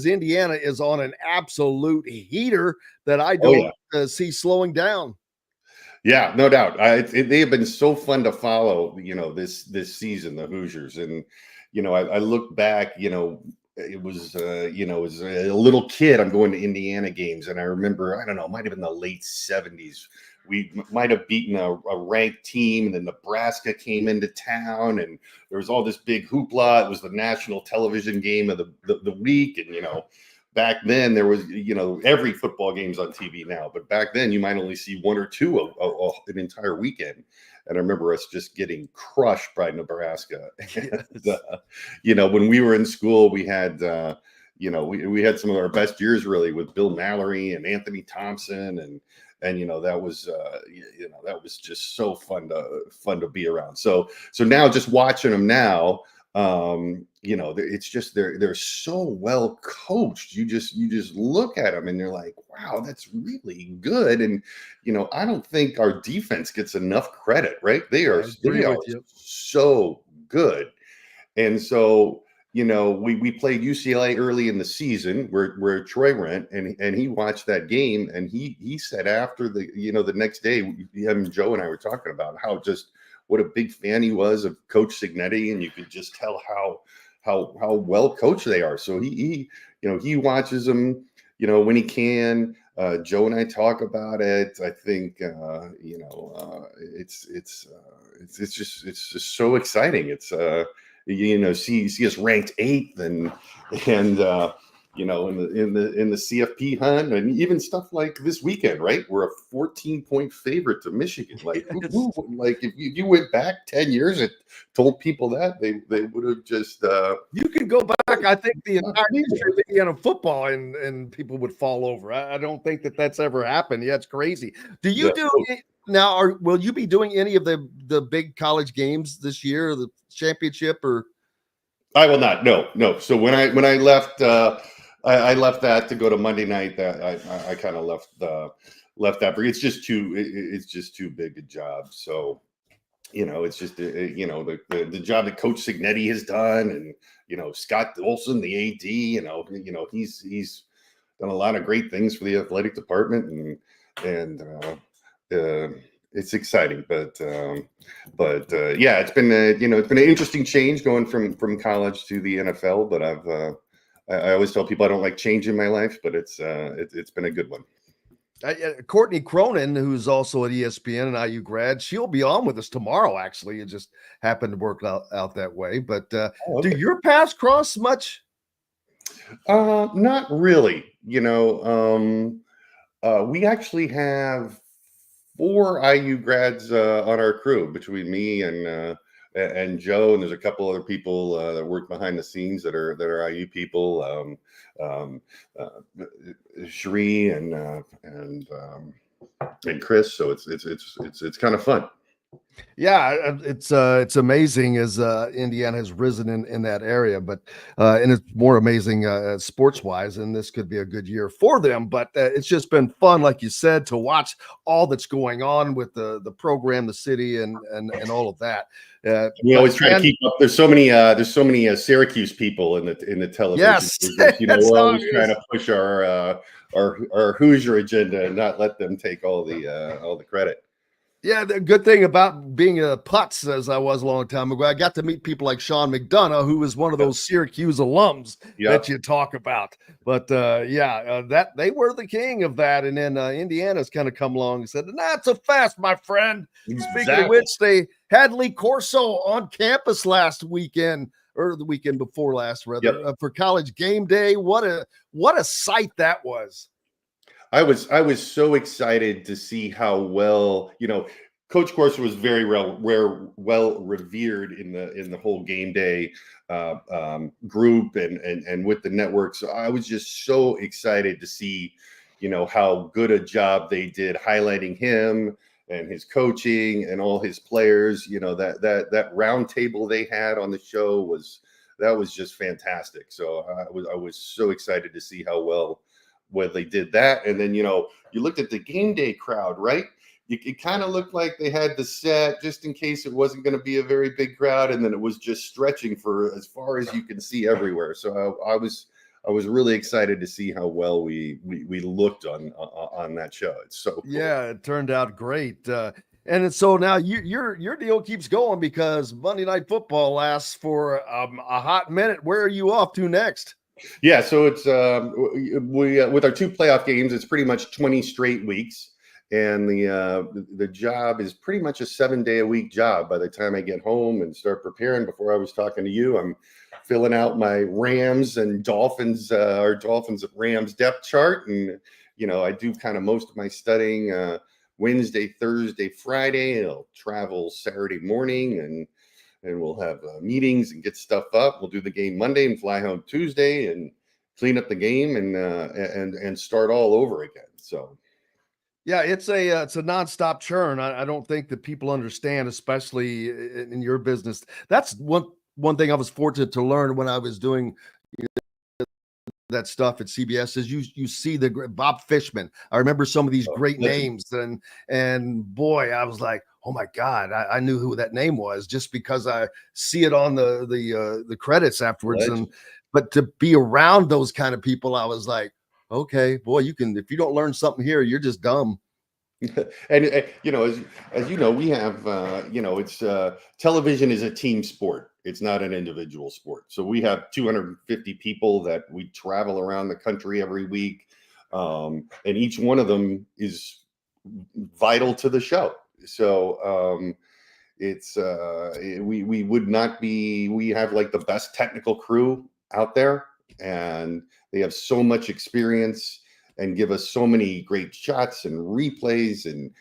Indiana is on an absolute heater that I don't see slowing down. Yeah, no doubt. They have been so fun to follow, this season, the Hoosiers. And, I look back, it was, as a little kid, I'm going to Indiana games. And I remember, I don't know, it might have been the late 70s. We might have beaten a ranked team, and then Nebraska came into town, and there was all this big hoopla. It was the national television game of the week. And, back then there was, every football game's on TV now, but back then you might only see one or two an entire weekend. And I remember us just getting crushed by Nebraska. Yes. And, when we were in school, we had, we had some of our best years really with Bill Mallory and Anthony Thompson. And that was just so fun to be around. So now just watching them now, it's just they're so well coached. You just look at them and you're like, wow, that's really good. And I don't think our defense gets enough credit, right? They are so good. And so we played UCLA early in the season where Troy went, and he watched that game, and he said after the next day, him, Joe and I were talking about what a big fan he was of Coach Cignetti, and you could just tell how well coached they are. So he watches them, when he can. Joe and I talk about it. I think it's just so exciting. It's see us ranked 8th and in the CFP hunt, and even stuff like this weekend, right? We're a 14-point favorite to Michigan. Like, if you went back 10 years and told people that, they would have just. You could go back, I think, the entire history of Indiana football, and people would fall over. I don't think that's ever happened. Yeah, it's crazy. Do you now? Will you be doing any of the big college games this year, the championship, or? I will not. No. So when I left. I left that to go to Monday night. That I kind of left that, but it's just too big a job. So, it's just the job that Coach Cignetti has done, and Scott Olson, the AD, he's done a lot of great things for the athletic department, and it's exciting. But yeah, it's been it's been an interesting change going from college to the NFL. But I always tell people I don't like change in my life, but it's been a good one. Courtney Cronin, who's also at ESPN and IU grad, she'll be on with us tomorrow. Actually, it just happened to work out that way. But do your paths cross much? Not really. We actually have 4 IU grads on our crew between me and Joe, and there's a couple other people that work behind the scenes that are IU people, Sheree and and Chris. So it's kind of fun. Yeah, it's amazing as Indiana has risen in that area, but and it's more amazing sports wise, and this could be a good year for them. But it's just been fun, like you said, to watch all that's going on with the program, the city, and all of that. We always try to keep up. There's so many Syracuse people in the television. Yes, business. We're always trying to push our Hoosier agenda and not let them take all the credit. Yeah, the good thing about being a Putz, as I was a long time ago, I got to meet people like Sean McDonough, who was one of those Syracuse alums that you talk about. But that they were the king of that, and then Indiana's kind of come along and said, "Not so fast, my friend." Exactly. Speaking of which, they had Lee Corso on campus last weekend, or the weekend before last, rather, for College Game Day. What a sight that was. I was so excited to see how well, Coach Corso was very well revered in the whole game day group and with the network. So I was just so excited to see, how good a job they did highlighting him and his coaching and all his players. That round table they had on the show was just fantastic. So I was so excited to see how well they did that. And then, you looked at the game day crowd, right? It kind of looked like they had the set just in case it wasn't going to be a very big crowd. And then it was just stretching for as far as you can see everywhere. So I was really excited to see how well we looked on that show. It's so cool. Yeah, it turned out great. And so now your deal keeps going because Monday Night Football lasts for a hot minute. Where are you off to next? Yeah, so it's we with our 2 playoff games, it's pretty much 20 straight weeks, and the job is pretty much a 7-day-a-week job. By the time I get home and start preparing, before I was talking to you, I'm filling out my Rams and Dolphins, our Dolphins and Rams depth chart, and I do kind of most of my studying Wednesday, Thursday, Friday. I'll travel Saturday morning and we'll have meetings and get stuff up. We'll do the game Monday and fly home Tuesday and clean up the game and start all over again. So, yeah, it's a nonstop churn. I don't think that people understand, especially in your business. That's one thing I was fortunate to learn when I was doing that stuff at CBS is you see the Bob Fishman. I remember some of these great names and boy, I was like, oh my God, I knew who that name was just because I see it on the credits afterwards. But to be around those kind of people, I was like, okay, boy, if you don't learn something here, you're just dumb. And as you know, we have it's television is a team sport. It's not an individual sport. So we have 250 people that we travel around the country every week, and each one of them is vital to the show. So we would not be. We have like the best technical crew out there, and they have so much experience and give us so many great shots and replays and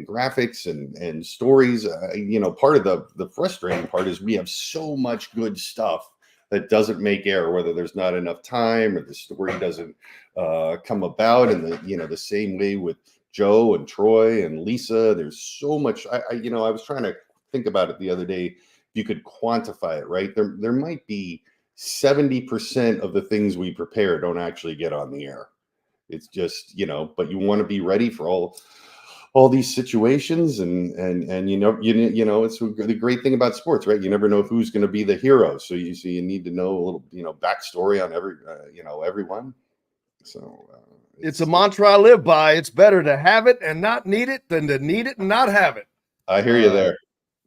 graphics and stories. Part of the frustrating part is we have so much good stuff that doesn't make air, whether there's not enough time or the story doesn't come about. And the same way with Joe and Troy and Lisa, there's so much. I was trying to think about it the other day. If you could quantify it, right? There might be 70% of the things we prepare don't actually get on the air. It's just, but you want to be ready for all these situations and it's the great thing about sports, right? You never know who's going to be the hero. So you need to know a little, backstory on everyone. So it's a mantra I live by. It's better to have it and not need it than to need it and not have it. I hear you there.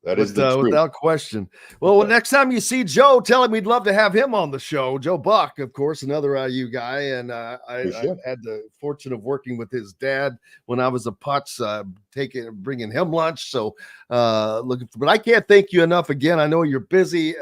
That is the truth. Without question. Well, next time you see Joe, tell him we'd love to have him on the show. Joe Buck, of course, another IU guy. And I had the fortune of working with his dad when I was a Putz, bringing him lunch. So but I can't thank you enough again. I know you're busy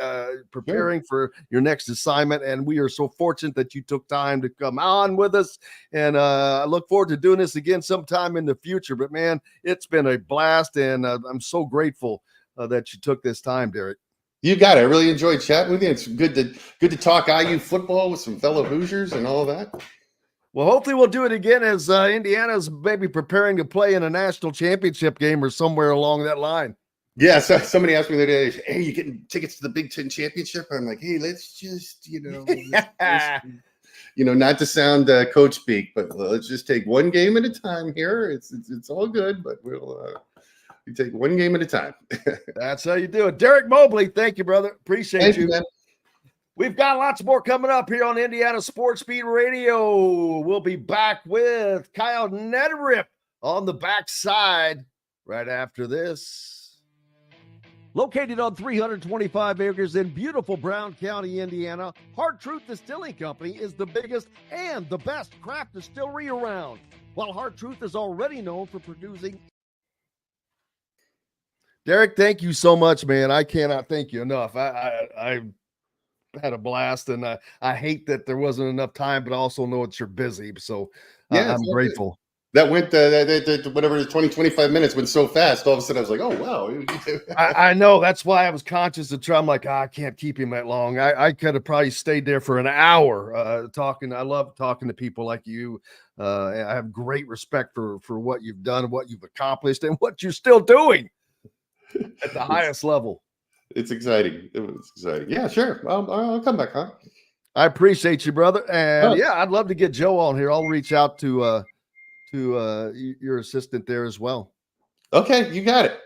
preparing for your next assignment, and we are so fortunate that you took time to come on with us. And I look forward to doing this again sometime in the future. But man, it's been a blast, and I'm so grateful that you took this time, Derek. You got it. I really enjoyed chatting with you. It's good to talk IU football with some fellow Hoosiers and all of that. Well, hopefully we'll do it again as Indiana's maybe preparing to play in a national championship game or somewhere along that line. Yeah, so somebody asked me the other day, hey, you getting tickets to the Big Ten championship? I'm like, hey, let's just, not to sound coach speak, but let's just take one game at a time here. It's all good, but we'll take one game at a time. That's how you do it. Derek Mobley, thank you, brother. Appreciate you. Man. We've got lots more coming up here on Indiana Sports Beat Radio. We'll be back with Kyle Nedrip on the backside right after this. Located on 325 acres in beautiful Brown County, Indiana, Hard Truth Distilling Company is the biggest and the best craft distillery around. While Hard Truth is already known for producing. Derek, thank you so much, man. I cannot thank you enough. I had a blast, and I hate that there wasn't enough time, but I also know you're busy, so I'm grateful. That went whatever 20-25 minutes went so fast. All of a sudden I was like, oh wow. I know, that's why I was conscious of trying. I'm like, I can't keep him that long. I could have probably stayed there for an hour talking. I love talking to people like you. I have great respect for what you've done, what you've accomplished, and what you're still doing at the highest level. It's exciting. It's exciting. Yeah, sure. I'll come back, huh? I appreciate you, brother. And yeah, I'd love to get Joe on here. I'll reach out to your assistant there as well. Okay, you got it.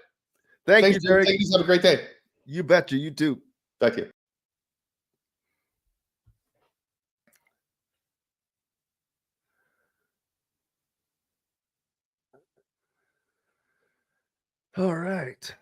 Thanks you, Derek. Thank you. Have a great day. You betcha. You too. Thank you. All right.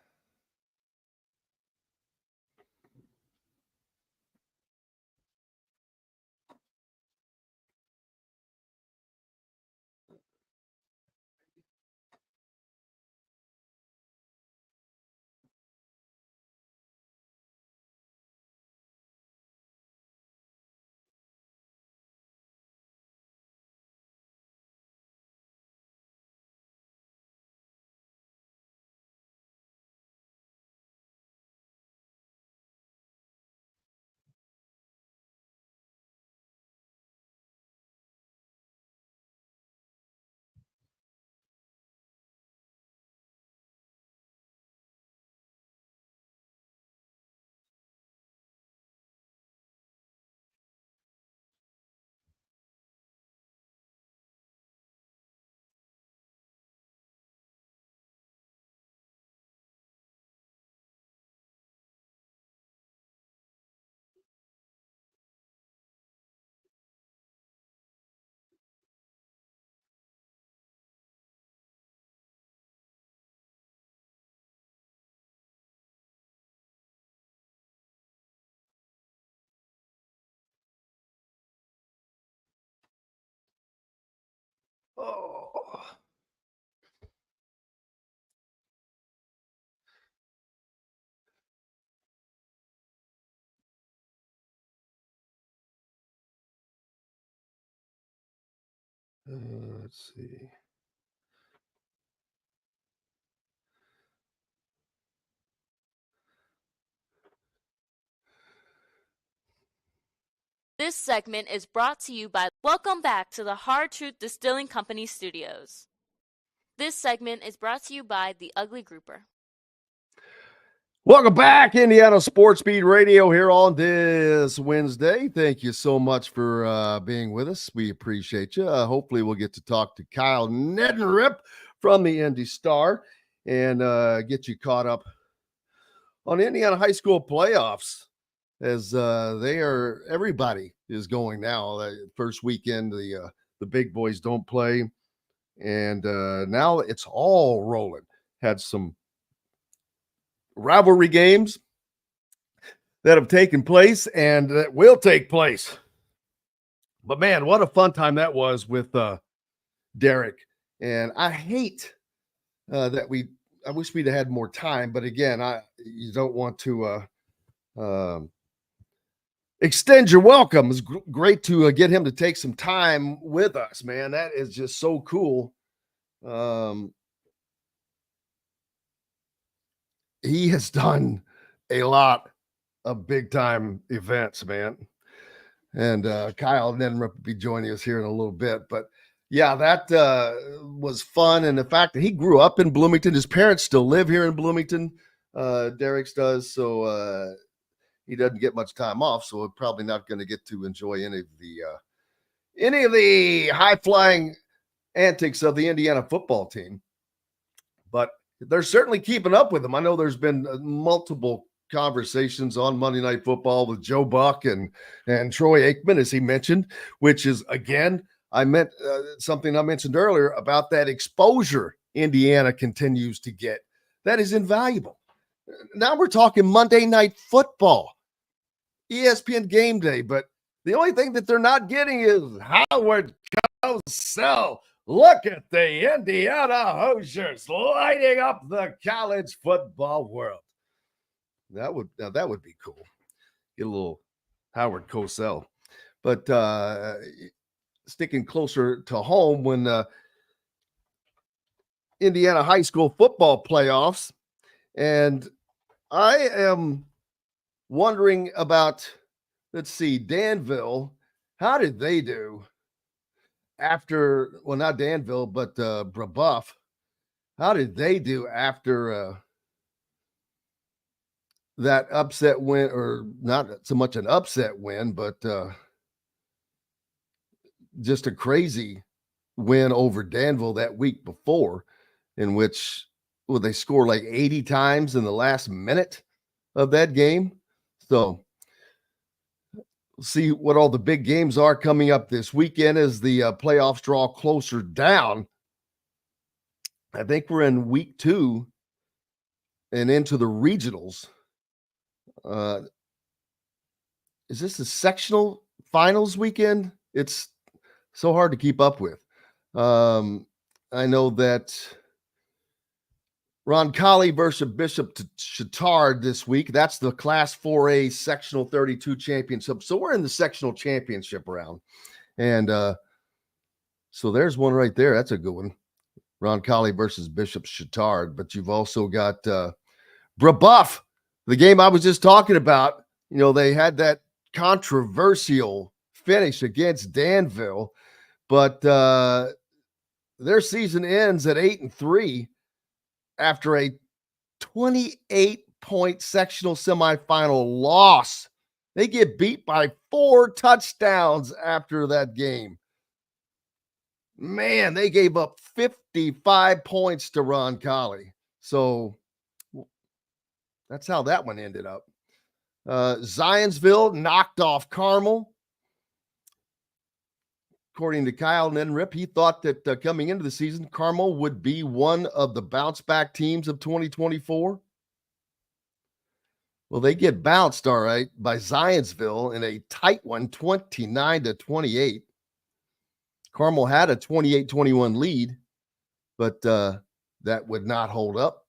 Oh. Let's see. This segment is brought to you by Welcome back to the Hard Truth Distilling Company Studios. This segment is brought to you by The Ugly Grouper. Welcome back, Indiana Sports Beat Radio here on this Wednesday. Thank you so much for being with us. We appreciate you. Hopefully we'll get to talk to Kyle Nedrip from the Indy Star and get you caught up on Indiana high school playoffs as everybody is going now. First weekend, the big boys don't play, and now it's all rolling. Had some rivalry games that have taken place and that will take place. But man, what a fun time that was with Derek. And I hate that I wish we'd had more time, but again, you don't want to extend your welcome. It's great to get him to take some time with us, man. That is just so cool. He has done a lot of big time events, man. And Kyle Neddenrup will be joining us here in a little bit. But yeah, that was fun. And the fact that he grew up in Bloomington, his parents still live here in Bloomington, Derek's does. So he doesn't get much time off. So we're probably not going to get to enjoy any of the high-flying antics of the Indiana football team. But they're certainly keeping up with them. I know there's been multiple conversations on Monday Night Football with Joe Buck and Troy Aikman, as he mentioned, which is, again, I meant something I mentioned earlier about that exposure Indiana continues to get. That is invaluable. Now we're talking Monday Night Football, ESPN Game Day, but the only thing that they're not getting is Howard Cosell. Look at the Indiana Hoosiers lighting up the college football world. That would be cool. Get a little Howard Cosell. But sticking closer to home, when Indiana high school football playoffs, and I am wondering about, let's see, Danville. How did they do after, well, not Danville, but Brebeuf? How did they do after that upset win, or not so much an upset win, but just a crazy win over Danville that week before, in which they scored like 80 times in the last minute of that game. So we'll see what all the big games are coming up this weekend as the playoffs draw closer down. I think we're in week 2 and into the regionals. Is this the sectional finals weekend? It's so hard to keep up with. I know that Roncalli versus Bishop Chatard this week. That's the Class 4A Sectional 32 Championship. So we're in the sectional championship round. And so there's one right there. That's a good one. Roncalli versus Bishop Chatard. But you've also got Brebeuf, the game I was just talking about. You know, they had that controversial finish against Danville, but their season ends at 8-3 after a 28-point sectional semifinal loss. They get beat by 4 touchdowns after that game. Man, they gave up 55 points to Roncalli. So that's how that one ended up. Zionsville knocked off Carmel. According to Kyle Neddenrup, he thought that coming into the season, Carmel would be one of the bounce-back teams of 2024. Well, they get bounced, all right, by Zionsville in a tight one, 29-28. Carmel had a 28-21 lead, but that would not hold up.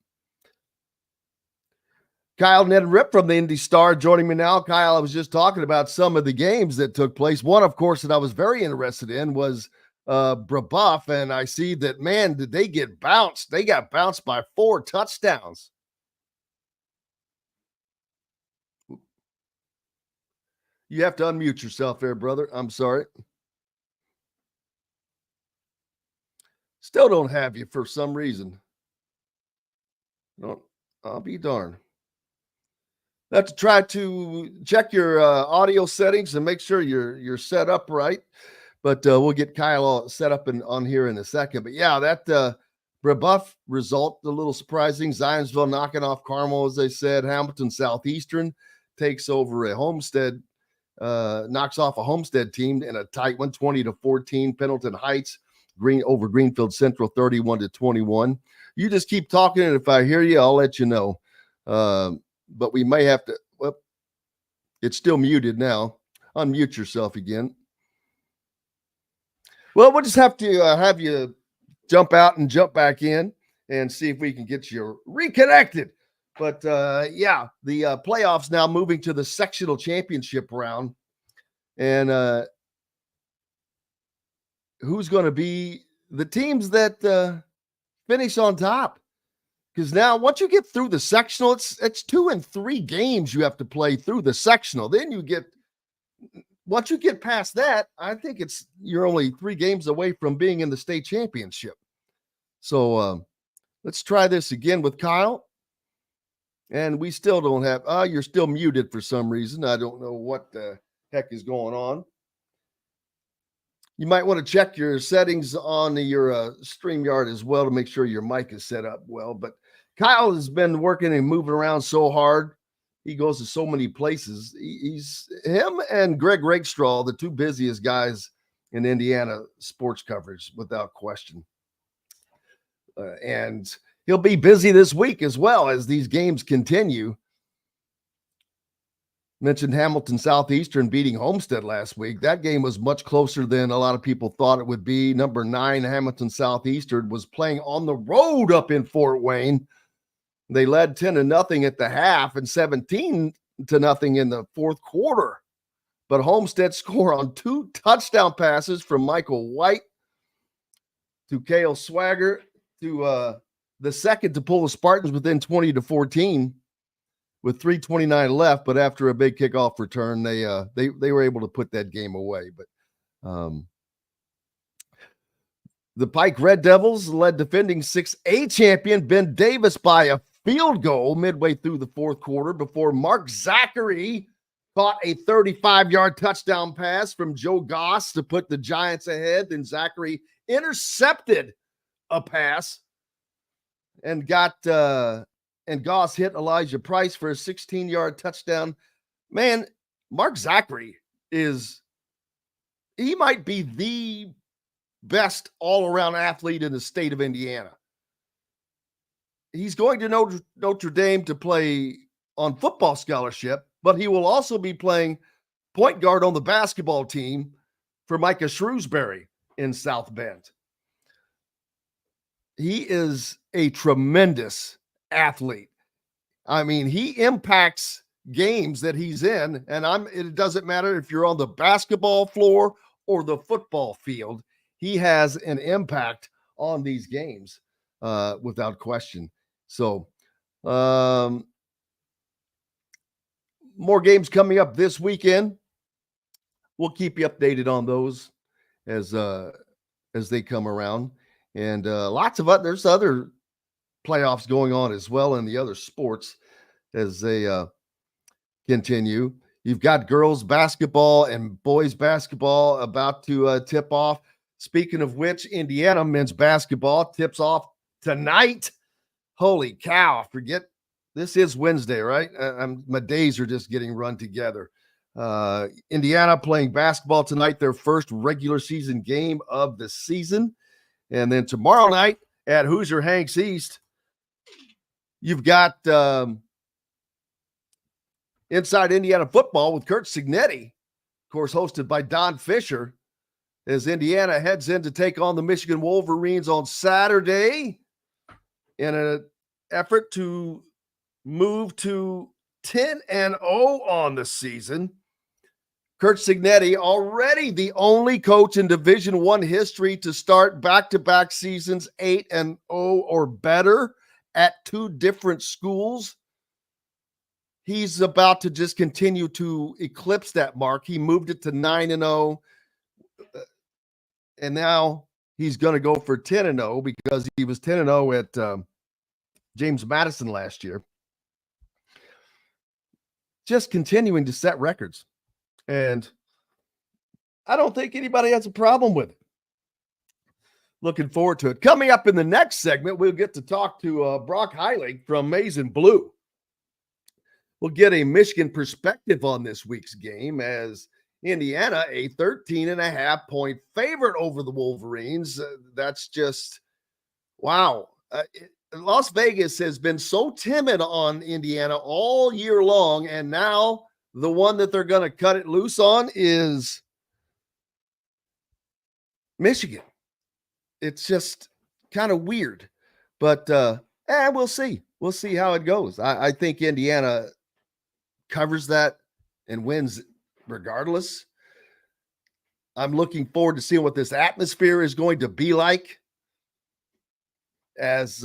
Kyle Neddenrup from the Indy Star joining me now. Kyle, I was just talking about some of the games that took place. One, of course, that I was very interested in was Brebeuf, and I see that, man, did they get bounced? They got bounced by 4 touchdowns. You have to unmute yourself there, brother. I'm sorry. Still don't have you for some reason. No, I'll be darned. Have to try to check your audio settings and make sure you're set up right. But we'll get Kyle all set up on here in a second. But yeah, that Brebeuf result, a little surprising. Zionsville knocking off Carmel, as they said. Hamilton Southeastern takes over a Homestead, knocks off a Homestead team in a tight one, 20-14. Pendleton Heights over Greenfield Central, 31-21. You just keep talking, and if I hear you, I'll let you know. But we may have to, well, it's still muted now. Unmute yourself again. Well, we'll just have to have you jump out and jump back in and see if we can get you reconnected. But yeah, the playoffs now moving to the sectional championship round. And who's going to be the teams that finish on top? Because now, once you get through the sectional, it's 2 and 3 games you have to play through the sectional. Then you get once you get past that, I think you're only 3 games away from being in the state championship. So let's try this again with Kyle. And we still don't have, you're still muted for some reason. I don't know what the heck is going on. You might want to check your settings on your StreamYard as well to make sure your mic is set up well. But Kyle has been working and moving around so hard. He goes to so many places. He's him and Greg Rakestraw, the 2 busiest guys in Indiana sports coverage, without question. And he'll be busy this week as well as these games continue. Mentioned Hamilton Southeastern beating Homestead last week. That game was much closer than a lot of people thought it would be. Number 9, Hamilton Southeastern, was playing on the road up in Fort Wayne. They led 10-0 at the half and 17-0 in the fourth quarter. But Homestead scored on 2 touchdown passes from Michael White to Cale Swagger to the second to pull the Spartans within 20-14 with 3:29 left. But after a big kickoff return, they were able to put that game away. But the Pike Red Devils led defending 6A champion Ben Davis by a field goal midway through the fourth quarter before Mark Zachary caught a 35-yard touchdown pass from Joe Goss to put the Giants ahead. Then Zachary intercepted a pass and and Goss hit Elijah Price for a 16-yard touchdown. Man, Mark Zachary he might be the best all-around athlete in the state of Indiana. He's going to Notre Dame to play on football scholarship, but he will also be playing point guard on the basketball team for Micah Shrewsbury in South Bend. He is a tremendous athlete. I mean, he impacts games that he's in, and it doesn't matter if you're on the basketball floor or the football field. He has an impact on these games without question. So more games coming up this weekend. We'll keep you updated on those as they come around. And there's other playoffs going on as well in the other sports as they continue. You've got girls basketball and boys basketball about to tip off. Speaking of which, Indiana men's basketball tips off tonight. Holy cow. This is Wednesday, right? My days are just getting run together. Indiana playing basketball tonight, their first regular season game of the season. And then tomorrow night at Hoosier Hanks East, you've got Inside Indiana Football with Curt Cignetti, of course, hosted by Don Fisher, as Indiana heads in to take on the Michigan Wolverines on Saturday in an effort to move to 10-0 on the season. Curt Cignetti, already the only coach in Division I history to start back-to-back seasons 8-0 or better at 2 different schools. He's about to just continue to eclipse that mark. He moved it to 9-0, and now he's going to go for 10-0 because he was 10-0 at James Madison last year. Just continuing to set records. And I don't think anybody has a problem with it. Looking forward to it. Coming up in the next segment, we'll get to talk to Brock Heilig from Maize and Blue. We'll get a Michigan perspective on this week's game as Indiana, a 13.5-point favorite over the Wolverines. That's just, wow. Las Vegas has been so timid on Indiana all year long, and now the one that they're going to cut it loose on is Michigan. It's just kind of weird, but we'll see. We'll see how it goes. I think Indiana covers that and wins regardless. I'm looking forward to seeing what this atmosphere is going to be like as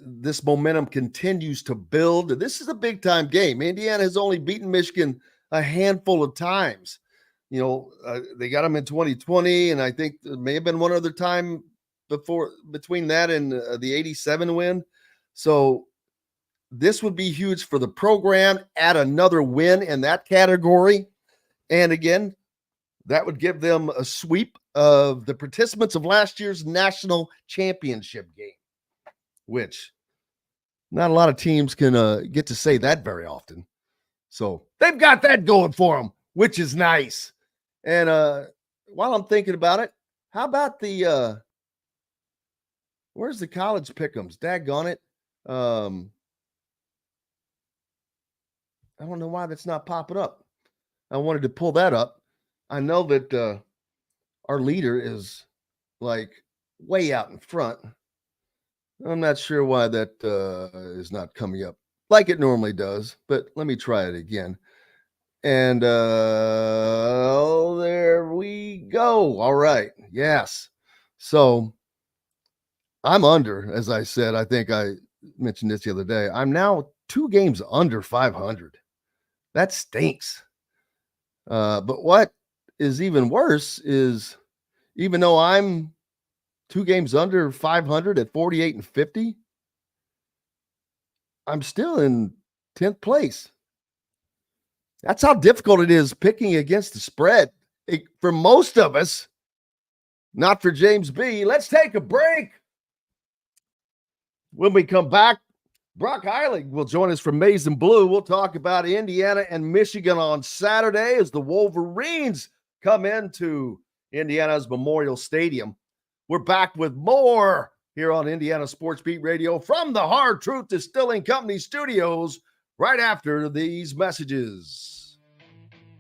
this momentum continues to build. This is a big-time game. Indiana has only beaten Michigan a handful of times. They got him in 2020, and I think there may have been one other time between that and the 87 win. So this would be huge for the program. Add another win in that category. And again, that would give them a sweep of the participants of last year's national championship game, which not a lot of teams can get to say that very often. So they've got that going for them, which is nice. And while I'm thinking about it, how about the where's the college pick'ems? Daggone it. I don't know why that's not popping up. I wanted to pull that up. I know that our leader is like way out in front. I'm not sure why that is not coming up like it normally does, but let me try it again. And there we go. All right. Yes. So I'm under, as I said, I think I mentioned this the other day. I'm now 2 games under 500. That stinks. But what is even worse is even though I'm 2 games under 500 at 48-50, I'm still in 10th place. That's how difficult it is picking against the spread for most of us, not for James B. Let's take a break. When we come back, Brock Heilig will join us from Maize and Blue. We'll talk about Indiana and Michigan on Saturday as the Wolverines come into Indiana's Memorial Stadium. We're back with more here on Indiana Sports Beat Radio from the Hard Truth Distilling Company studios right after these messages.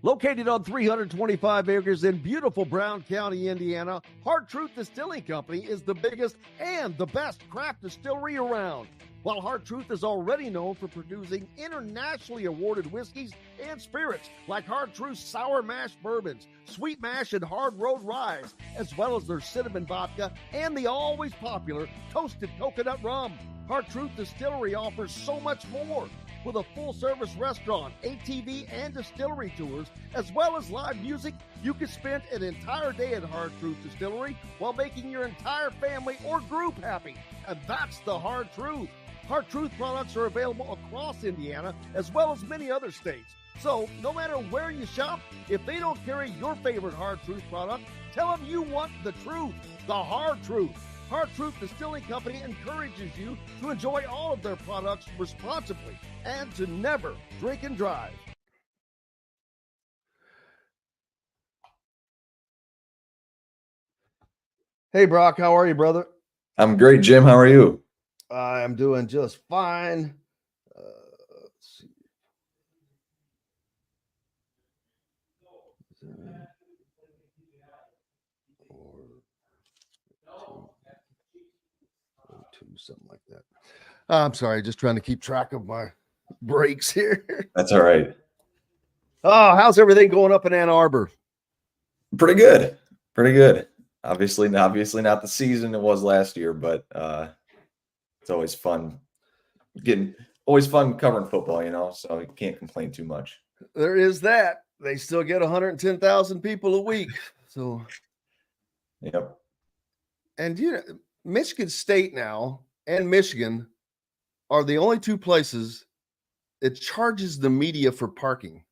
Located on 325 acres in beautiful Brown County, Indiana, Hard Truth Distilling Company is the biggest and the best craft distillery around. While Hard Truth is already known for producing internationally awarded whiskeys and spirits like Hard Truth's Sour Mash Bourbons, Sweet Mash, and Hard Road Ryes, as well as their cinnamon vodka and the always popular Toasted Coconut Rum. Hard Truth Distillery offers so much more. With a full-service restaurant, ATV, and distillery tours, as well as live music, you can spend an entire day at Hard Truth Distillery while making your entire family or group happy. And that's the Hard Truth. Hard Truth products are available across Indiana, as well as many other states. So, no matter where you shop, if they don't carry your favorite Hard Truth product, tell them you want the truth, the Hard Truth. Hard Truth Distilling Company encourages you to enjoy all of their products responsibly and to never drink and drive. Hey, Brock, how are you, brother? I'm great, Jim. How are you? I'm doing just fine. Let's see. 2, something like that. I'm sorry, just trying to keep track of my breaks here. That's all right. Oh, how's everything going up in Ann Arbor? Pretty good. Pretty good. Obviously not the season it was last year, but it's always fun covering football, so you can't complain too much. There is that. They still get 110,000 people a week. So, yep. And Michigan State now and Michigan are the only 2 places it charges the media for parking.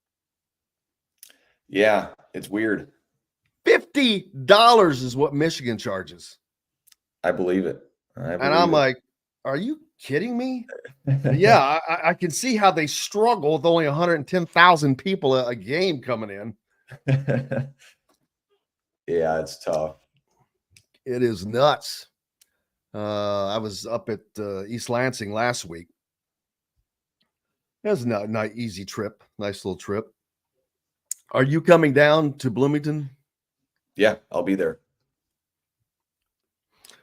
Yeah, it's weird. $50 is what Michigan charges. I believe it. And I'm like, are you kidding me? Yeah, I can see how they struggle with only 110,000 people a game coming in. Yeah, it's tough. It is nuts. I was up at East Lansing last week. It was a nice, easy trip. Nice little trip. Are you coming down to Bloomington? Yeah, I'll be there.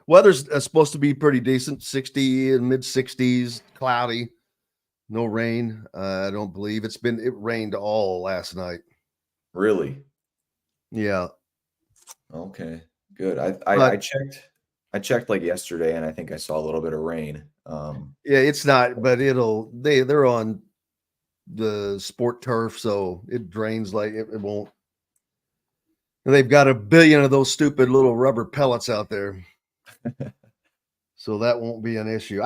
Weather's supposed to be pretty decent, 60 and mid-60s, cloudy, no rain. I don't believe it rained all last night. Really? Yeah. Okay, good. I checked like yesterday, and I think I saw a little bit of rain. Yeah, it's not, but they're on the sport turf, so it drains like it won't. They've got 1 billion of those stupid little rubber pellets out there. So that won't be an issue.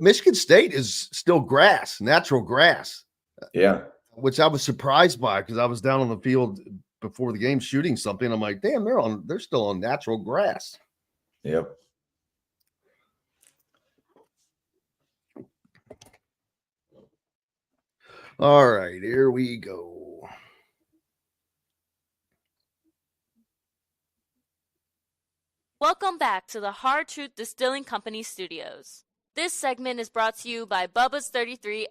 Michigan State is still grass, natural grass. Yeah. Which I was surprised by because I was down on the field before the game shooting something. I'm like, damn, they're still on natural grass. Yep. All right, here we go. Welcome back to the Hard Truth Distilling Company studios. This segment is brought to you by Bubba's 33.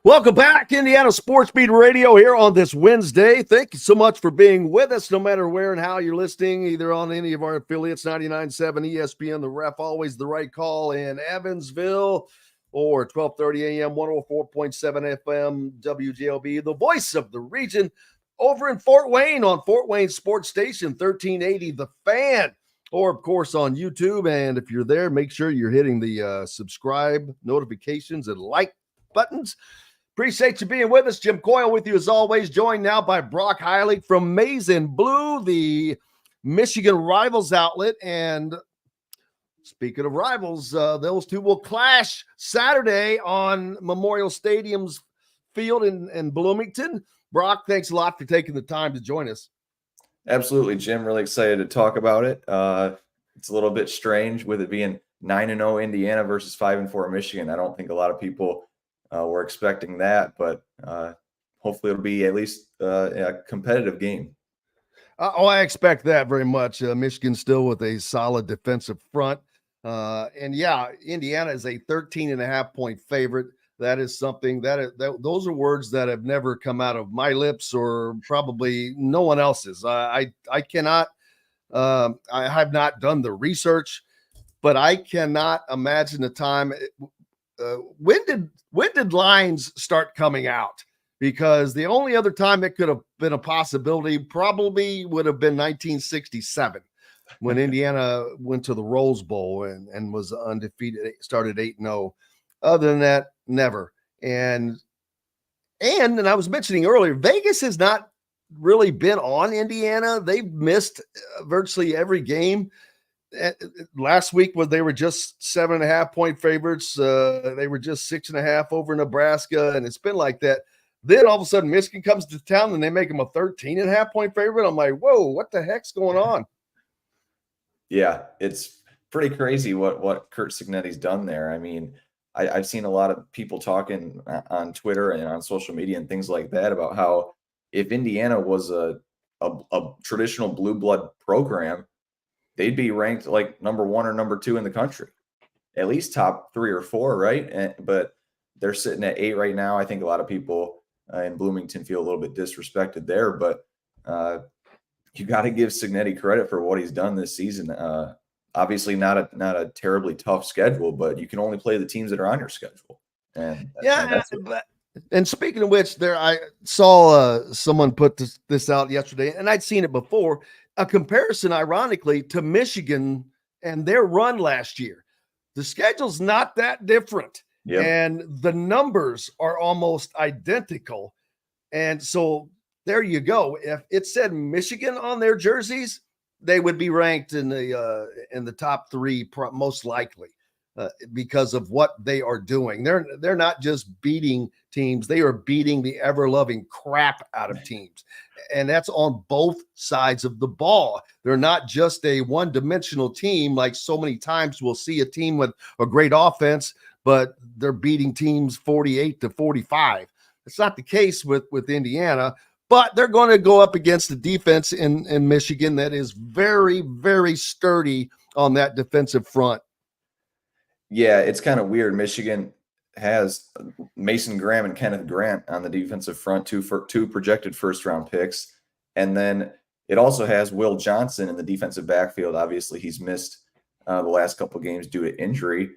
Welcome back, Indiana Sports Beat Radio here on this Wednesday. Thank you so much for being with us, no matter where and how you're listening, either on any of our affiliates, 99.7 ESPN, The Ref, always the right call in Evansville, or 12:30 a.m., 104.7 FM, WJLB, the voice of the region, over in Fort Wayne on Fort Wayne Sports Station, 1380 The Fan, or, of course, on YouTube. And if you're there, make sure you're hitting the subscribe, notifications, and like buttons. Appreciate you being with us. Jim Coyle with you as always, joined now by Brock Heilig from Maize and Blue, the Michigan Rivals outlet. And speaking of rivals, those two will clash Saturday on Memorial Stadium's field in Bloomington. Brock, thanks a lot for taking the time to join us. Absolutely, Jim. Really excited to talk about it. It's a little bit strange with it being 9-0 Indiana versus 5-4 Michigan. I don't think a lot of people were expecting that, but hopefully it'll be at least a competitive game. I expect that very much. Michigan still with a solid defensive front. And yeah, Indiana is a 13.5-point favorite. That is something those are words that have never come out of my lips or probably no one else's. I cannot, I have not done the research, but I cannot imagine a time. When did lines start coming out? Because the only other time it could have been a possibility probably would have been 1967 when Indiana went to the Rose Bowl and was undefeated, started 8-0. Other than that, never. And I was mentioning earlier, Vegas has not really been on Indiana. They've missed virtually every game. Last week they were just 7.5-point favorites. They were just 6.5 over Nebraska, and it's been like that. Then all of a sudden Michigan comes to town and they make them a 13.5-point favorite. I'm like, whoa, what the heck's going on? Yeah, it's pretty crazy what Curt Cignetti's done there. I mean, I've seen a lot of people talking on Twitter and on social media and things like that about how if Indiana was a traditional blue blood program, they'd be ranked like number 1 or number 2 in the country, at least top 3 or 4, right? But they're sitting at 8 right now. I think a lot of people in Bloomington feel a little bit disrespected there, but you got to give Cignetti credit for what he's done this season. Obviously not a terribly tough schedule, but you can only play the teams that are on your schedule. And speaking of which, I saw someone put this out yesterday, and I'd seen it before, a comparison, ironically, to Michigan and their run last year. The schedule's not that different, and the numbers are almost identical. And so there you go. If it said Michigan on their jerseys, they would be ranked in the top 3 most likely because of what they are doing. They're not just beating teams; they are beating the ever-loving crap out of teams, and that's on both sides of the ball. They're not just a one-dimensional team like so many times we'll see a team with a great offense, but they're beating teams 48-45. It's not the case with Indiana. But they're going to go up against the defense in Michigan that is very, very sturdy on that defensive front. Yeah, it's kind of weird. Michigan has Mason Graham and Kenneth Grant on the defensive front, two projected first-round picks. And then it also has Will Johnson in the defensive backfield. Obviously, he's missed the last couple of games due to injury.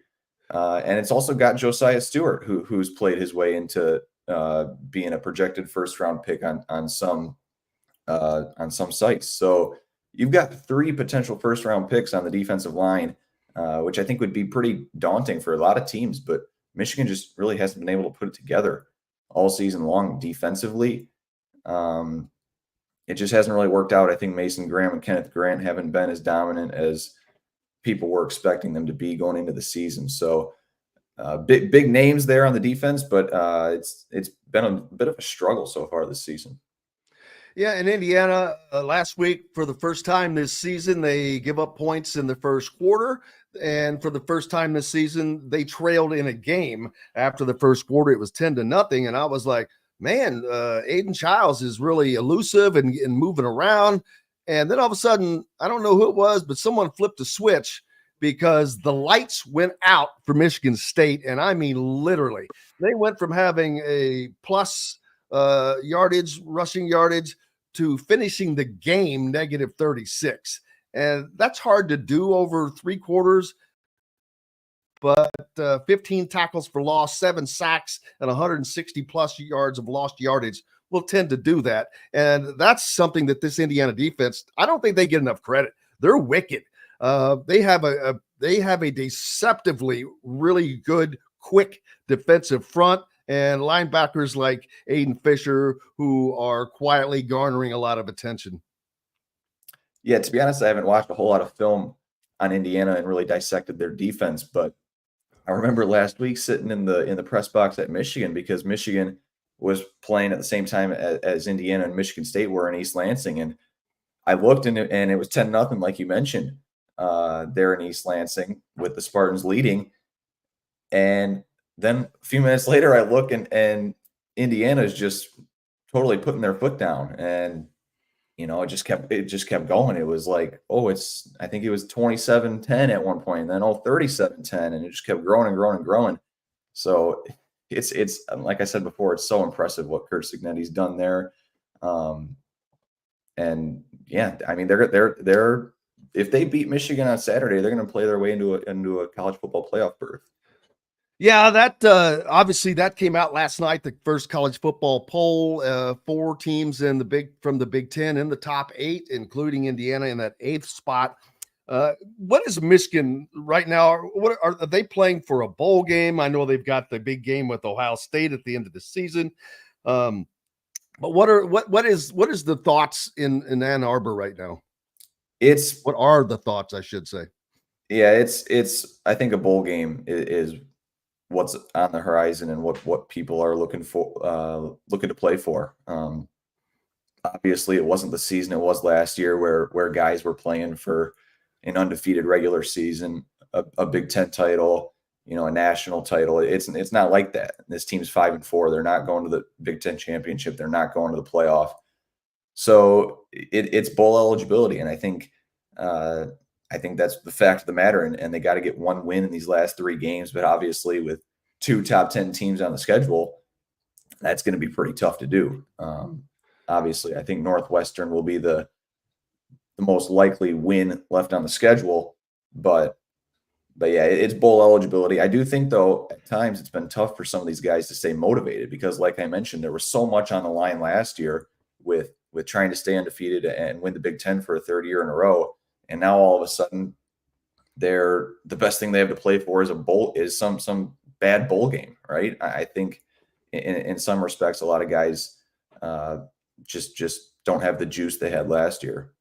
And it's also got Josiah Stewart, who's played his way into being a projected first-round pick on some sites. So you've got 3 potential first-round picks on the defensive line, which I think would be pretty daunting for a lot of teams. But Michigan just really hasn't been able to put it together all season long defensively. it just hasn't really worked out. I think Mason Graham and Kenneth Grant haven't been as dominant as people were expecting them to be going into the season. So big names there on the defense, but it's been a bit of a struggle so far this season. Yeah, in Indiana last week, for the first time this season, they give up points in the first quarter. And for the first time this season, they trailed in a game after the first quarter. It was 10-0. And I was like, man, Aiden Childs is really elusive and moving around. And then all of a sudden, I don't know who it was, but someone flipped a switch because the lights went out for Michigan State. And I mean, literally, they went from having a plus yardage, rushing yardage, to finishing the game -36. And that's hard to do over 3 quarters. But 15 tackles for loss, 7 sacks, and 160 plus yards of lost yardage will tend to do that. And that's something that this Indiana defense, I don't think they get enough credit. They're wicked. They have a deceptively really good, quick defensive front, and linebackers like Aiden Fisher, who are quietly garnering a lot of attention. Yeah, to be honest, I haven't watched a whole lot of film on Indiana and really dissected their defense, but I remember last week sitting in the press box at Michigan because Michigan was playing at the same time as Indiana and Michigan State were in East Lansing, and I looked and it was 10-0, like you mentioned, there in East Lansing with the Spartans leading, and then a few minutes later, I look and Indiana is just totally putting their foot down, and it just kept going. It was like, I think it was 27-10 at one point, and then 37-10, and it just kept growing and growing and growing. So it's like I said before, it's so impressive what Curt Cignetti's done there. And yeah, I mean they're if they beat Michigan on Saturday, they're going to play their way into a college football playoff berth. Yeah, that obviously that came out last night. The first college football poll, 4 teams from the Big Ten in the top 8, including Indiana in that 8th spot. What is Michigan right now? What are they playing for, a bowl game? I know they've got the big game with Ohio State at the end of the season. But what is the thoughts in Ann Arbor right now? What are the thoughts, I should say? Yeah, it's I think a bowl game is what's on the horizon and what people are looking to play for. Obviously it wasn't the season it was last year where guys were playing for an undefeated regular season, a Big Ten title, a national title. It's not like that. This team's 5-4. They're not going to the Big Ten championship. They're not going to the playoff. So it's bowl eligibility. And I think that's the fact of the matter, and they got to get 1 win in these last 3 games. But obviously, with 2 top 10 teams on the schedule, that's going to be pretty tough to do. Obviously, I think Northwestern will be the most likely win left on the schedule. But yeah, it's bowl eligibility. I do think, though, at times it's been tough for some of these guys to stay motivated because, like I mentioned, there was so much on the line last year with trying to stay undefeated and win the Big Ten for a 3rd year in a row. And now all of a sudden, the best thing they have to play for is some bad bowl game, right? I think in some respects, a lot of guys just don't have the juice they had last year.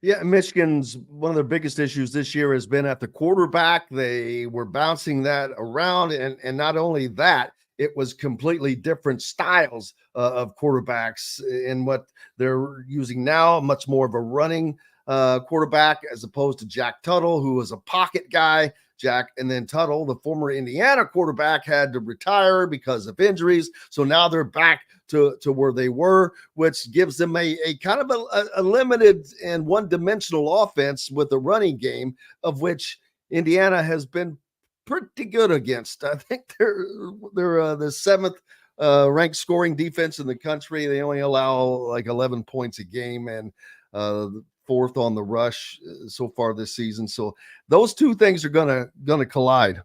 Yeah, Michigan's one of their biggest issues this year has been at the quarterback. They were bouncing that around, and not only that, it was completely different styles of quarterbacks in what they're using now, much more of a running quarterback as opposed to Jack Tuttle, who was a pocket guy. And then Tuttle, the former Indiana quarterback, had to retire because of injuries. So now they're back to where they were, which gives them a kind of a limited and one-dimensional offense with a running game, of which Indiana has been pretty good against. I think they're the 7th ranked scoring defense in the country. They only allow like 11 points a game, and 4th on the rush so far this season. So those 2 things are gonna collide.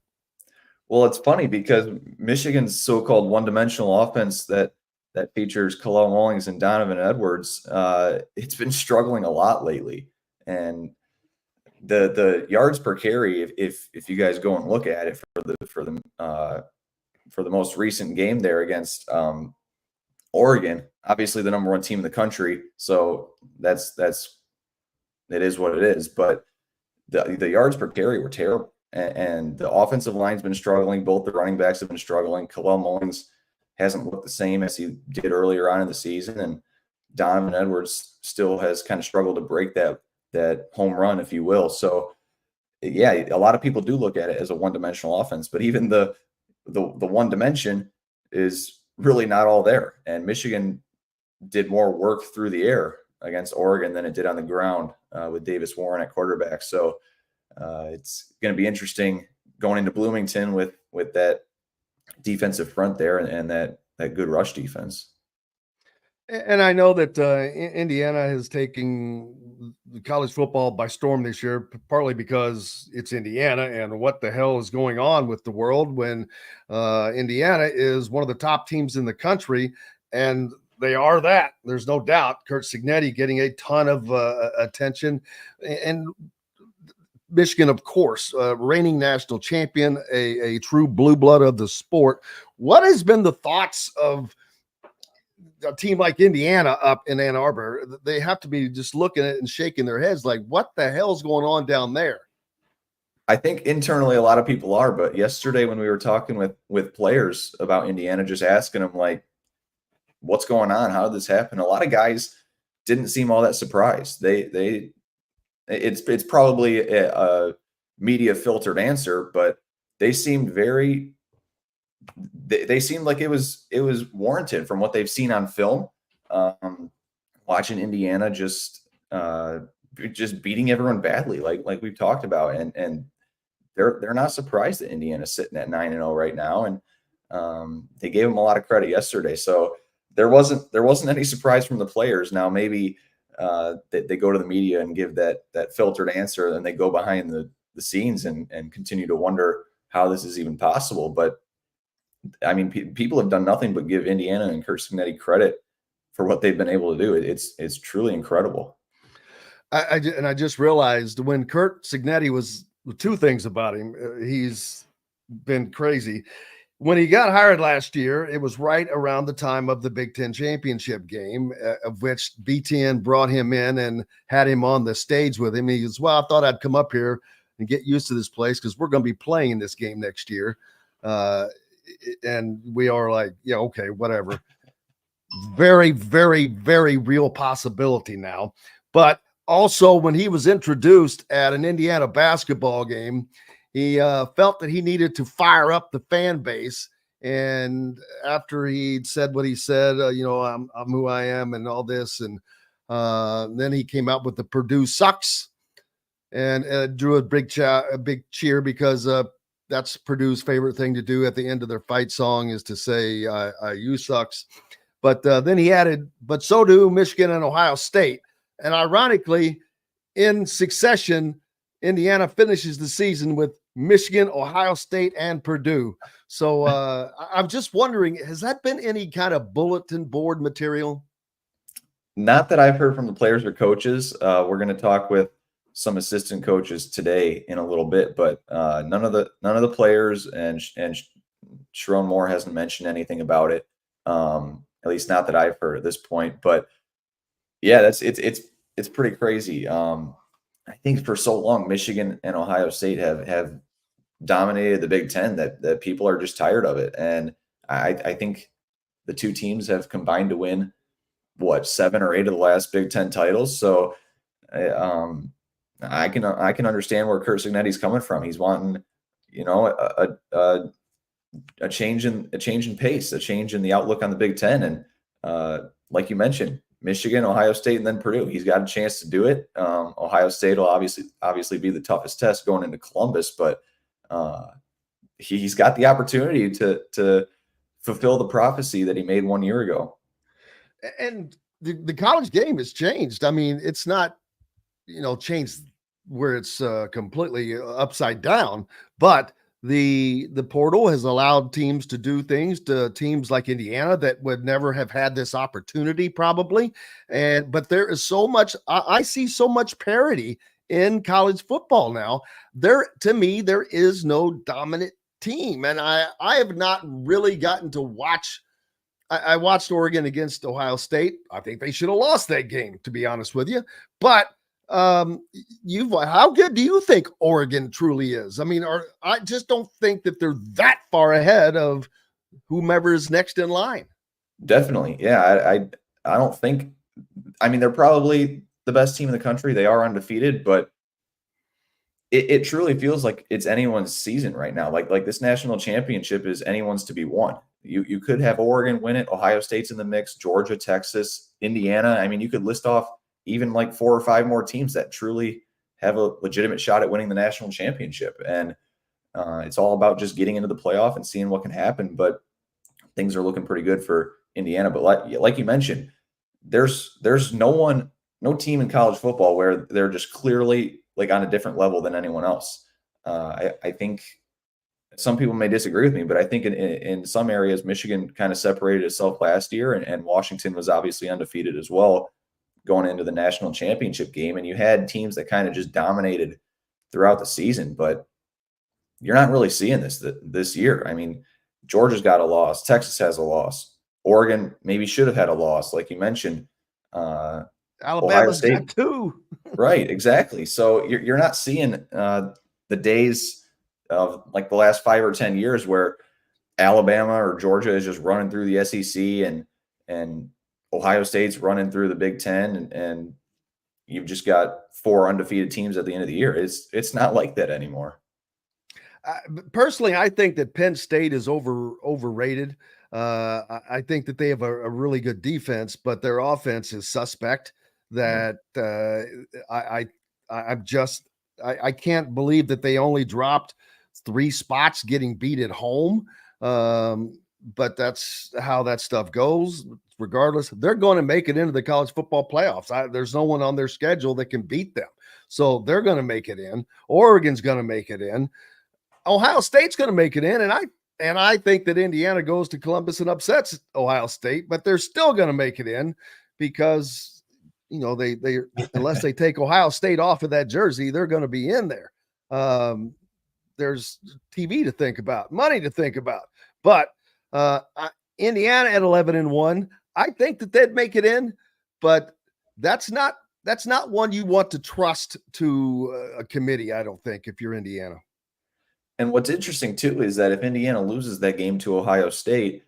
Well, it's funny because Michigan's so-called one-dimensional offense that features Khalil Mullings and Donovan Edwards, it's been struggling a lot lately. And the yards per carry, if you guys go and look at it for the most recent game there against Oregon, obviously the number one team in the country. So it is what it is. But the yards per carry were terrible. And the offensive line's been struggling. Both the running backs have been struggling. Khalil Mullings hasn't looked the same as he did earlier on in the season. And Donovan Edwards still has kind of struggled to break that home run, if you will. So, yeah, a lot of people do look at it as a one-dimensional offense. But even the one dimension is really not all there. And Michigan did more work through the air against Oregon than it did on the ground with Davis Warren at quarterback. So it's going to be interesting going into Bloomington with that defensive front there and that good rush defense. And I know that Indiana is taking college football by storm this year, partly because it's Indiana and what the hell is going on with the world when Indiana is one of the top teams in the country, and they are that. There's no doubt. Curt Cignetti getting a ton of attention, and Michigan, of course, reigning national champion, a true blue blood of the sport. What has been the thoughts of a team like Indiana up in Ann Arbor? They have to be just looking at it and shaking their heads like, what the hell's going on down there? I think internally a lot of people are, but yesterday when we were talking with players about Indiana, just asking them like, what's going on? How did this happen? A lot of guys didn't seem all that surprised. It's probably a media filtered answer, but they seemed they seemed like it was warranted from what they've seen on film. Watching Indiana just beating everyone badly, like we've talked about, and they're not surprised that Indiana's sitting at 9-0 right now, and they gave them a lot of credit yesterday. So there wasn't any surprise from the players. Now maybe they go to the media and give that filtered answer, and they go behind the scenes and continue to wonder how this is even possible. But I mean, people have done nothing but give Indiana and Curt Cignetti credit for what they've been able to do. It's truly incredible. I just realized when Curt Cignetti was two things about him. He's been crazy. When he got hired last year, it was right around the time of the Big Ten championship game, of which BTN brought him in and had him on the stage with him. He goes, well, I thought I'd come up here and get used to this place because we're going to be playing in this game next year. And we are like, yeah, okay, whatever. Very, very, very real possibility now. But also when he was introduced at an Indiana basketball game, he felt that he needed to fire up the fan base. And after he'd said what he said, I'm who I am and all this. And then he came out with the Purdue sucks and drew a big cheer because that's Purdue's favorite thing to do at the end of their fight song is to say, you sucks. But then he added, but so do Michigan and Ohio State. And ironically, in succession, Indiana finishes the season with Michigan, Ohio State, and Purdue. So I'm just wondering, has that been any kind of bulletin board material? Not that I've heard from the players or coaches. We're going to talk with some assistant coaches today in a little bit, but none of the players and Sharon Moore hasn't mentioned anything about it. At least not that I've heard at this point. But yeah, it's pretty crazy. I think for so long, Michigan and Ohio State have dominated the Big Ten that people are just tired of it. And I think the two teams have combined to win 7 or 8 of the last Big Ten titles. So I can understand where Curt Cignetti's coming from. He's wanting, a change in pace, a change in the outlook on the Big Ten. And like you mentioned, Michigan, Ohio State, and then Purdue. He's got a chance to do it. Ohio State will obviously be the toughest test going into Columbus, but he's got the opportunity to fulfill the prophecy that he made 1 year ago. And the college game has changed. I mean, it's not, changed where it's completely upside down, but the portal has allowed teams to do things to teams like Indiana that would never have had this opportunity probably. But there is so much, I see so much parity in college football now. To me, there is no dominant team. And I have not really gotten to watch I watched Oregon against Ohio State. I think they should have lost that game, to be honest with you. But how good do you think Oregon truly is? I mean, I just don't think that they're that far ahead of whomever is next in line. Definitely. Yeah. I don't think, I mean, they're probably the best team in the country. They are undefeated, but it truly feels like it's anyone's season right now. Like this national championship is anyone's to be won. You could have Oregon win it. Ohio State's in the mix, Georgia, Texas, Indiana. I mean, you could list off even like 4 or 5 more teams that truly have a legitimate shot at winning the national championship. And it's all about just getting into the playoff and seeing what can happen. But things are looking pretty good for Indiana. But like you mentioned, there's no team in college football where they're just clearly like on a different level than anyone else. I think some people may disagree with me, but I think in some areas, Michigan kind of separated itself last year, and Washington was obviously undefeated as well going into the national championship game. And you had teams that kind of just dominated throughout the season, but you're not really seeing this year. I mean, Georgia's got a loss. Texas has a loss. Oregon maybe should have had a loss, like you mentioned. Alabama's got 2. Right, exactly. So you're not seeing the days of like the last 5 or 10 years where Alabama or Georgia is just running through the SEC and Ohio State's running through the Big Ten, and you've just got 4 undefeated teams at the end of the year. It's not like that anymore. Personally, I think that Penn State is overrated. I think that they have a really good defense, but their offense is suspect. That I can't believe that they only dropped 3 spots getting beat at home. But that's how that stuff goes. Regardless, they're going to make it into the college football playoffs. There's no one on their schedule that can beat them. So they're going to make it in. Oregon's going to make it in. Ohio State's going to make it in. And I think that Indiana goes to Columbus and upsets Ohio State, but they're still going to make it in because, you know, they unless they take Ohio State off of that jersey, they're going to be in there. There's TV to think about, money to think about, but Indiana at 11-1, I think that they'd make it in, but that's not one you want to trust to a committee. I don't think, if you're Indiana. And what's interesting too is that if Indiana loses that game to Ohio State,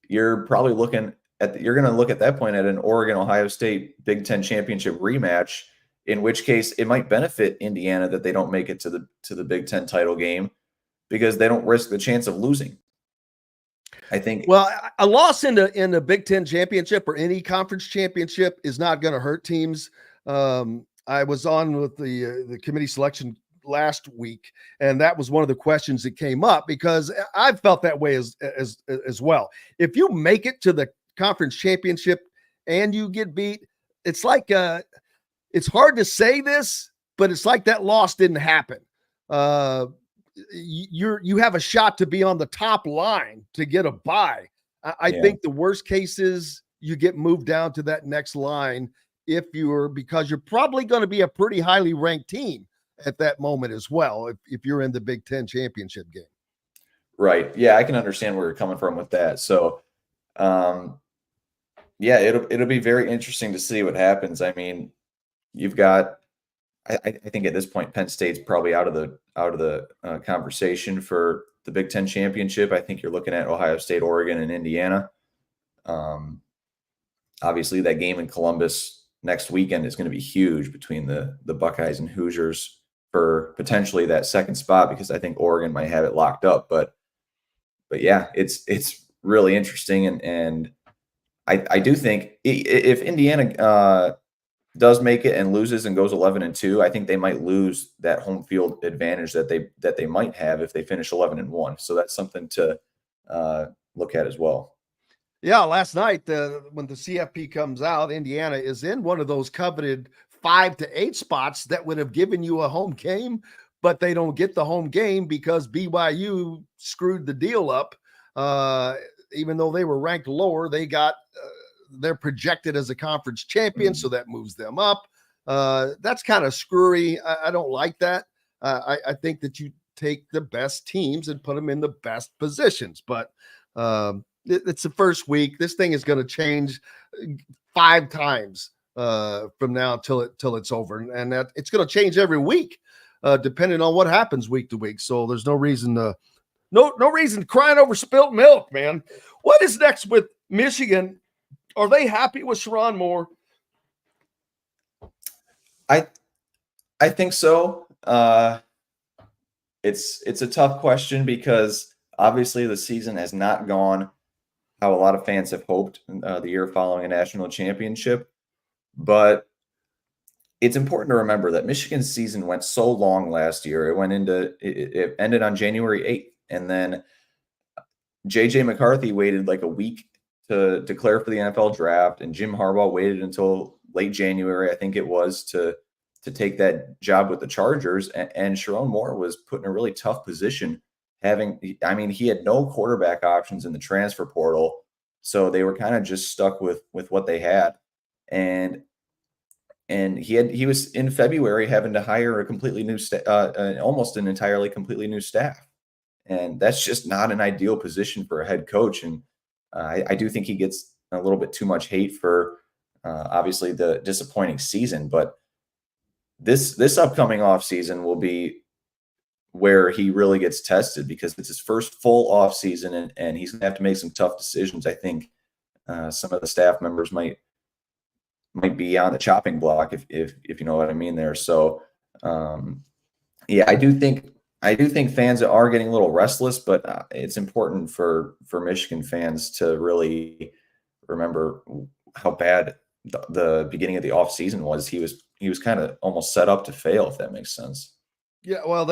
you're probably you're going to look at that point at an Oregon-Ohio State Big Ten championship rematch, in which case it might benefit Indiana that they don't make it to the Big Ten title game because they don't risk the chance of losing. I think. Well, a loss in the Big Ten championship or any conference championship is not going to hurt teams. I was on with the committee selection last week, and that was one of the questions that came up because I've felt that way as well. If you make it to the conference championship and you get beat, it's like it's hard to say this, but it's like that loss didn't happen. You have a shot to be on the top line to get a bye. I think the worst case is you get moved down to that next line because you're probably going to be a pretty highly ranked team at that moment as well, if you're in the Big Ten championship game. Right. Yeah, I can understand where you're coming from with that. So, yeah, it'll be very interesting to see what happens. I mean, you've got, I think at this point, Penn State's probably out of the conversation for the Big Ten championship. I think you're looking at Ohio State, Oregon, and Indiana. Obviously, that game in Columbus next weekend is going to be huge between the Buckeyes and Hoosiers for potentially that second spot, because I think Oregon might have it locked up. But yeah, it's really interesting, and I do think if Indiana does make it and loses and goes 11-2, I think they might lose that home field advantage that they might have if they finish 11-1. So that's something to look at as well. Yeah, last night when the CFP comes out, Indiana is in one of those coveted 5 to 8 spots that would have given you a home game, but they don't get the home game because BYU screwed the deal up. Even though they were ranked lower, they're projected as a conference champion, so that moves them up. That's kind of screwy. I don't like that. I think that you take the best teams and put them in the best positions. But it's the first week. This thing is going to change 5 times from now till it's over, and that it's going to change every week, depending on what happens week to week. So there's no reason crying over spilt milk, man. What is next with Michigan? Are they happy with Sherrone Moore? I think so. It's a tough question because obviously the season has not gone how a lot of fans have hoped the year following a national championship. But it's important to remember that Michigan's season went so long last year. It ended on January 8th. And then J.J. McCarthy waited like a week to declare for the NFL draft. And Jim Harbaugh waited until late January, I think it was, to take that job with the Chargers. And Sherrone Moore was put in a really tough position. He had no quarterback options in the transfer portal. So they were kind of just stuck with what they had. And he was in February having to hire a completely new almost an entirely completely new staff. And that's just not an ideal position for a head coach. And I do think he gets a little bit too much hate for obviously the disappointing season. But this upcoming offseason will be where he really gets tested because it's his first full offseason and he's going to have to make some tough decisions. I think some of the staff members might be on the chopping block if you know what I mean there. So I do think fans are getting a little restless, but it's important for Michigan fans to really remember how bad the beginning of the offseason was. He was kind of almost set up to fail, if that makes sense. Yeah, well,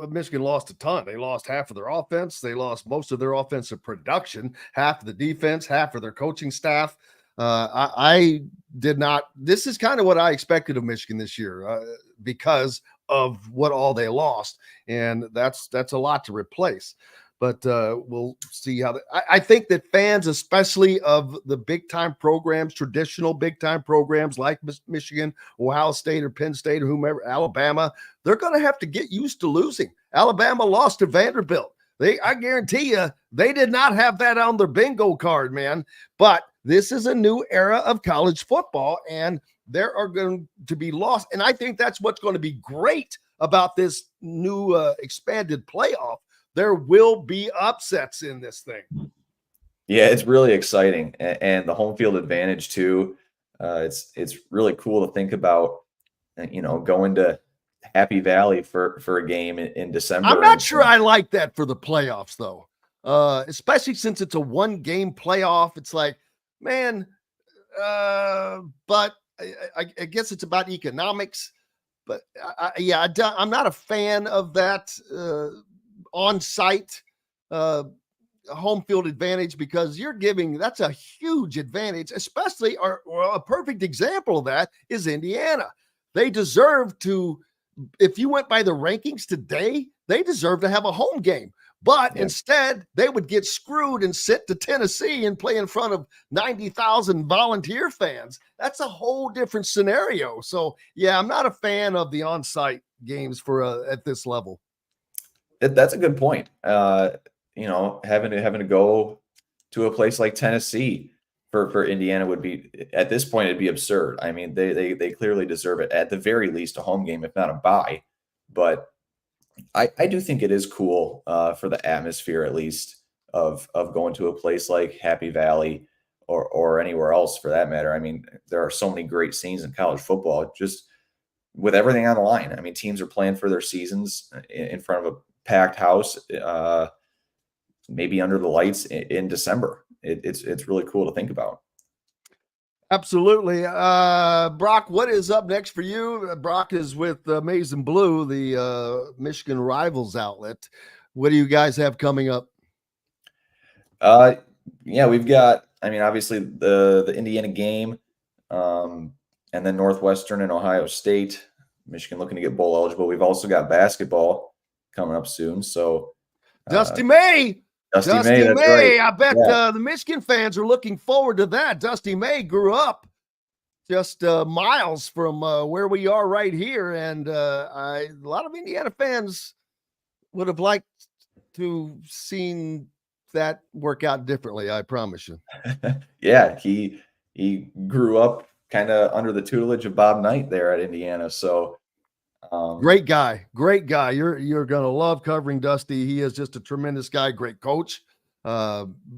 Michigan lost a ton. They lost half of their offense. They lost most of their offensive production, half of the defense, half of their coaching staff. I did not. This is kind of what I expected of Michigan this year because of what all they lost, and that's a lot to replace. But we'll see how. I think that fans, especially of the big time programs, traditional big time programs like Michigan, Ohio State, or Penn State, or whomever, Alabama, they're going to have to get used to losing. Alabama lost to Vanderbilt. I guarantee you, they did not have that on their bingo card, man. But this is a new era of college football, and there are going to be loss. And I think that's what's going to be great about this new expanded playoff. There will be upsets in this thing. Yeah, it's really exciting. And the home field advantage, too. It's really cool to think about, going to Happy Valley for a game in December. I'm not sure I like that for the playoffs, though, especially since it's a one-game playoff. It's like, man, but I guess it's about economics. But I'm not a fan of that on-site home field advantage because that's a huge advantage, especially a perfect example of that is Indiana. They deserve to, if you went by the rankings today, they deserve to have a home game. But instead, they would get screwed and sit to Tennessee and play in front of 90,000 volunteer fans. That's a whole different scenario. So, I'm not a fan of the on-site games at this level. That's a good point. Having to go to a place like Tennessee for Indiana would be, at this point, it'd be absurd. I mean, they clearly deserve it, at the very least, a home game, if not a bye. But I do think it is cool for the atmosphere, at least, of going to a place like Happy Valley or anywhere else for that matter. I mean, there are so many great scenes in college football, just with everything on the line. I mean, teams are playing for their seasons in front of a packed house, maybe under the lights in December. It's really cool to think about. Absolutely. Brock, what is up next for you? Brock is with Maize and Blue, the Michigan Rivals outlet. What do you guys have coming up? We've got, obviously the Indiana game, and then Northwestern and Ohio State. Michigan looking to get bowl eligible. We've also got basketball coming up soon. So Dusty May. Dusty May. That's right. I bet the Michigan fans are looking forward to that. Dusty May grew up just miles from where we are right here. And a lot of Indiana fans would have liked to seen that work out differently. I promise you. Yeah, he grew up kind of under the tutelage of Bob Knight there at Indiana. So great guy. You're gonna love covering Dusty. He is just a tremendous guy, great coach.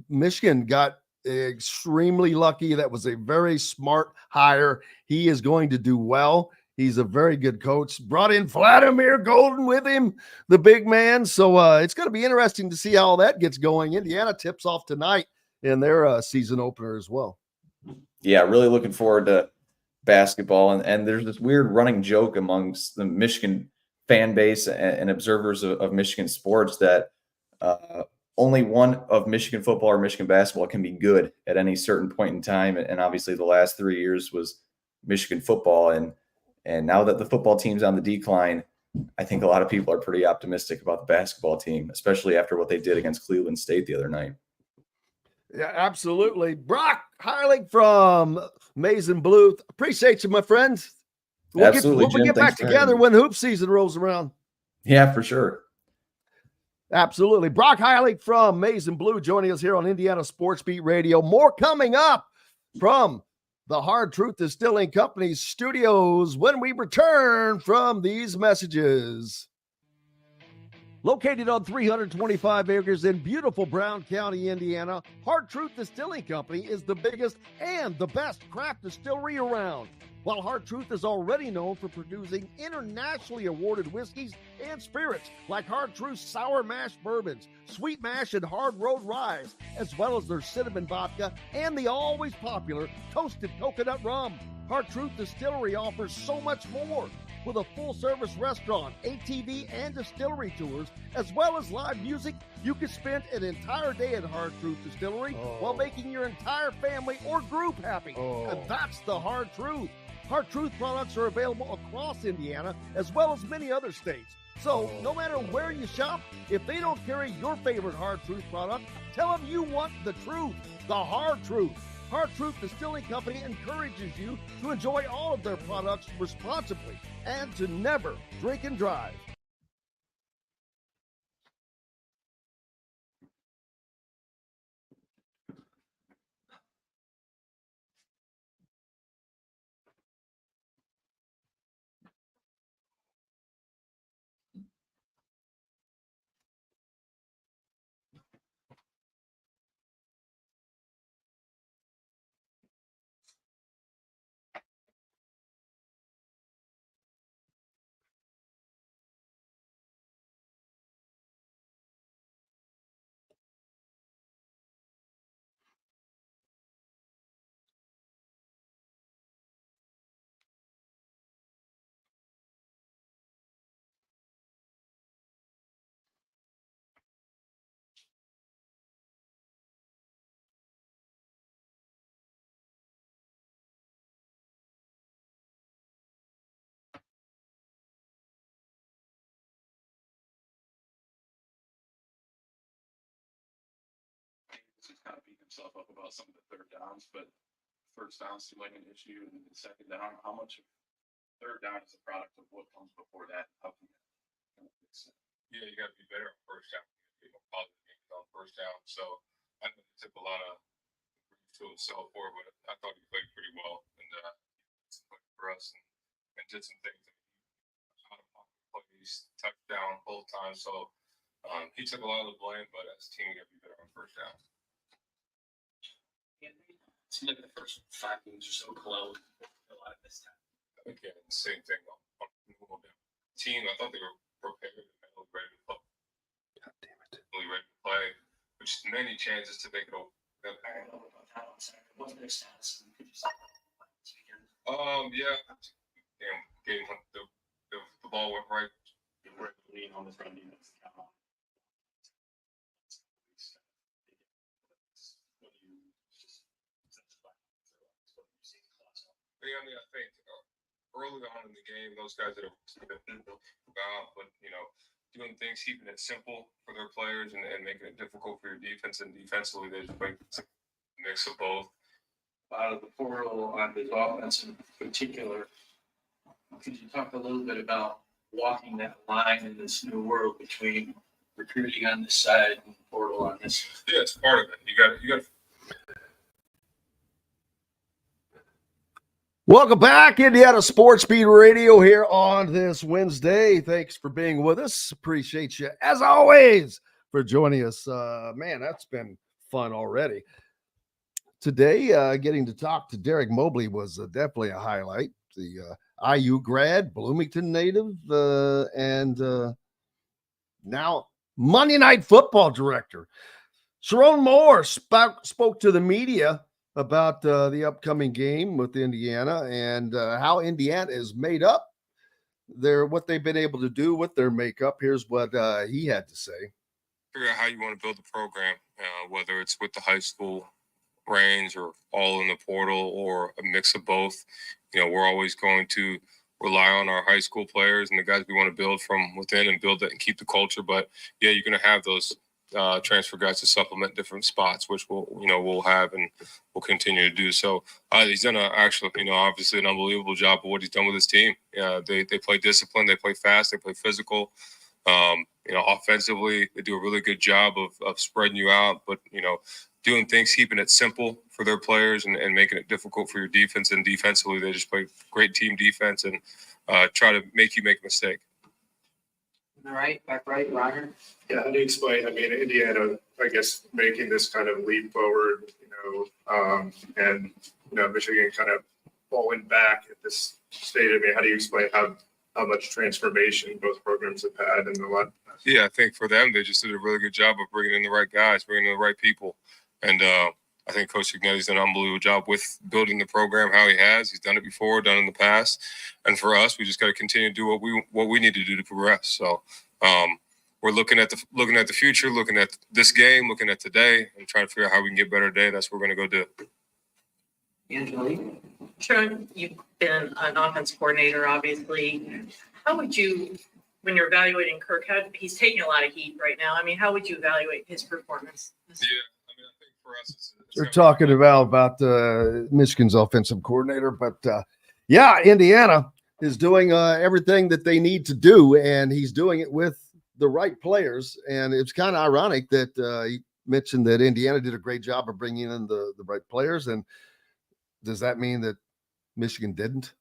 Michigan got extremely lucky. That was a very smart hire. He is going to do well. He's a very good coach. Brought in Vladimir Golden with him, the big man. So it's going to be interesting to see how all that gets going. Indiana tips off tonight in their season opener as well. Yeah, really looking forward to basketball. And there's this weird running joke amongst the Michigan fan base and observers of Michigan sports that only one of Michigan football or Michigan basketball can be good at any certain point in time. And obviously the last 3 years was Michigan football. And now that the football team's on the decline, I think a lot of people are pretty optimistic about the basketball team, especially after what they did against Cleveland State the other night. Yeah, absolutely. Brock Heilig from Maize and Blue. Appreciate you, my friend. We'll get back together when hoop season rolls around. Yeah, for sure. Absolutely. Brock Heilig from Maize and Blue joining us here on Indiana Sports Beat Radio. More coming up from the Hard Truth Distilling Company studios when we return from these messages. Located on 325 acres in beautiful Brown County, Indiana, Hard Truth Distilling Company is the biggest and the best craft distillery around. While Hard Truth is already known for producing internationally awarded whiskeys and spirits like Hard Truth's Sour Mash Bourbons, Sweet Mash and Hard Road Ryes, as well as their Cinnamon Vodka and the always popular Toasted Coconut Rum. Hard Truth Distillery offers so much more. With a full-service restaurant, ATV, and distillery tours, as well as live music, you can spend an entire day at Hard Truth Distillery while making your entire family or group happy. And that's the Hard Truth. Hard Truth products are available across Indiana, as well as many other states. So, no matter where you shop, if they don't carry your favorite Hard Truth product, tell them you want the truth, the Hard Truth. Hard Truth Distilling Company encourages you to enjoy all of their products responsibly and to never drink and drive. He's kind of beat himself up about some of the third downs, but first down seemed like an issue, and the second down, how much of third down is a product of what comes before that? How can that fix it? Yeah, you got to be better on first down. You know, positive games on first down. So I know he took a lot of grief to himself for it, but I thought he played pretty well and for us and did some things. Out of pocket plays, touchdown both times. So he took a lot of the blame, but as a team, we got to be better on first down. It seemed like the first 5 games or so glowed a lot of this time. Again, same thing on the team. I thought they were prepared and ready to play. God damn it. Really ready to play, which many chances to make it over. I don't know about that on Saturday. What's their status? Could you say this weekend? Yeah. Damn, getting the ball went right. They were able to lean on this run defense. I mean, I think early on in the game, those guys that have been but doing things, keeping it simple for their players and making it difficult for your defense. And defensively, they just make a mix of both. Out of the portal on his offense in particular, could you talk a little bit about walking that line in this new world between recruiting on this side and portal on this? Yeah, it's part of it. You got. Welcome back, Indiana Sports Beat Radio here on this Wednesday. Thanks for being with us. Appreciate you, as always, for joining us. Man, that's been fun already. Today, getting to talk to Derek Mobley was definitely a highlight. The IU grad, Bloomington native, and now Monday Night Football director. Sharon Moore spoke to the media about the upcoming game with Indiana and how Indiana is made up. What they've been able to do with their makeup. Here's what he had to say. Figure out how you want to build the program, whether it's with the high school range or all in the portal or a mix of both. We're always going to rely on our high school players and the guys we want to build from within and build it and keep the culture. But yeah, you're going to have those transfer guys to supplement different spots, which we'll have and we'll continue to do. So he's done obviously an unbelievable job of what he's done with his team. They play discipline, they play fast, they play physical. Offensively, they do a really good job of spreading you out, but doing things, keeping it simple for their players and making it difficult for your defense. And defensively, they just play great team defense and try to make you make a mistake. All right, back right, Roger. Yeah, how do you explain? I mean, Indiana, I guess, making this kind of leap forward, and Michigan kind of falling back at this state. I mean, how do you explain how much transformation both programs have had in the last? Yeah, I think for them, they just did a really good job of bringing in the right guys, bringing in the right people, and I think Coach Cignetti's done an unbelievable job with building the program how he has. He's done it before, done it in the past. And for us, we just got to continue to do what we need to do to progress. So we're looking at the future, looking at this game, looking at today, and trying to figure out how we can get better today. That's what we're going to go do. Angelique? Sure, you've been an offense coordinator, obviously. How would you, when you're evaluating Kirk, he's taking a lot of heat right now. I mean, how would you evaluate his performance? Yeah, I mean, I think for us, it's We're talking about Michigan's offensive coordinator, but yeah, Indiana is doing everything that they need to do, and he's doing it with the right players. And it's kind of ironic that he mentioned that Indiana did a great job of bringing in the right players. And does that mean that Michigan didn't?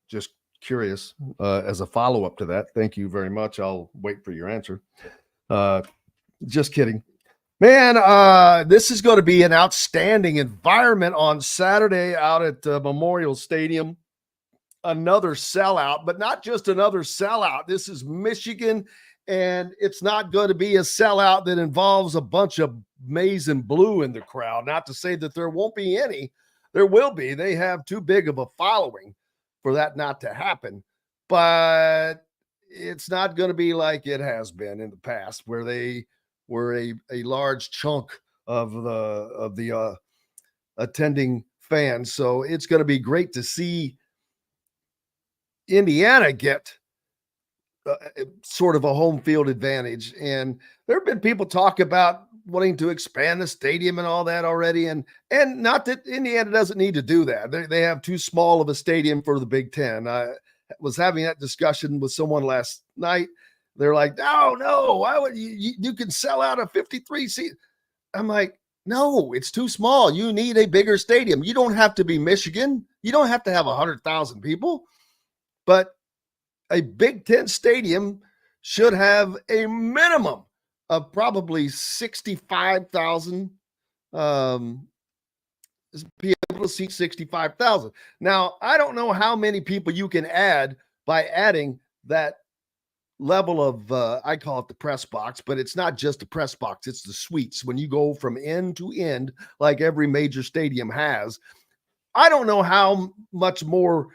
Just curious as a follow-up to that. Thank you very much. I'll wait for your answer. Just kidding. Man, this is going to be an outstanding environment on Saturday out at Memorial Stadium. Another sellout, but not just another sellout. This is Michigan, and it's not going to be a sellout that involves a bunch of maize and blue in the crowd. Not to say that there won't be any. There will be. They have too big of a following for that not to happen. But it's not going to be like it has been in the past, where they were a large chunk of the attending fans. So it's going to be great to see Indiana get sort of a home field advantage. And there have been people talk about wanting to expand the stadium and all that already. And not that Indiana doesn't need to do that. They have too small of a stadium for the Big Ten. I was having that discussion with someone last night. They're like, no, why would you can sell out a 53 seat. I'm like, no, it's too small. You need a bigger stadium. You don't have to be Michigan. You don't have to have 100,000 people, but a Big Ten stadium should have a minimum of probably 65,000 be able to seat 65,000. Now, I don't know how many people you can add by adding that level of I call it the press box, but it's not just the press box, it's the suites. When you go from end to end, like every major stadium has, I don't know how much more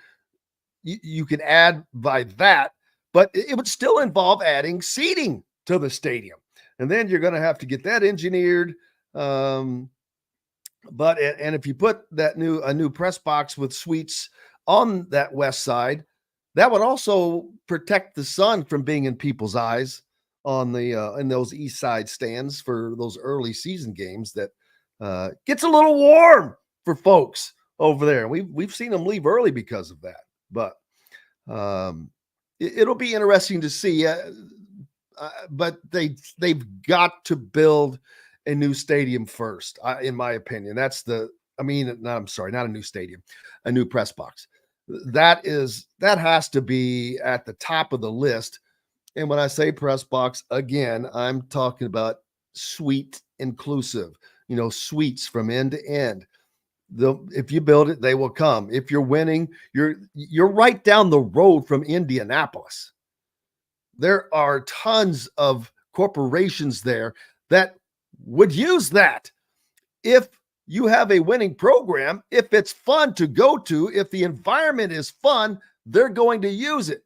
you can add by that, but it would still involve adding seating to the stadium. And then you're going to have to get that engineered. And if you put a new press box with suites on that west side, that would also protect the sun from being in people's eyes on the in those east side stands for those early season games. That gets a little warm for folks over there. We've seen them leave early because of that. But it'll be interesting to see. but they've got to build a new stadium first, in my opinion. Not a new stadium, a new press box. That has to be at the top of the list. And when I say press box, again, I'm talking about suite inclusive, suites from end to end. If you build it, they will come. If you're winning, you're right down the road from Indianapolis. There are tons of corporations there that would use that. If you have a winning program, if it's fun to go to, if the environment is fun, they're going to use it.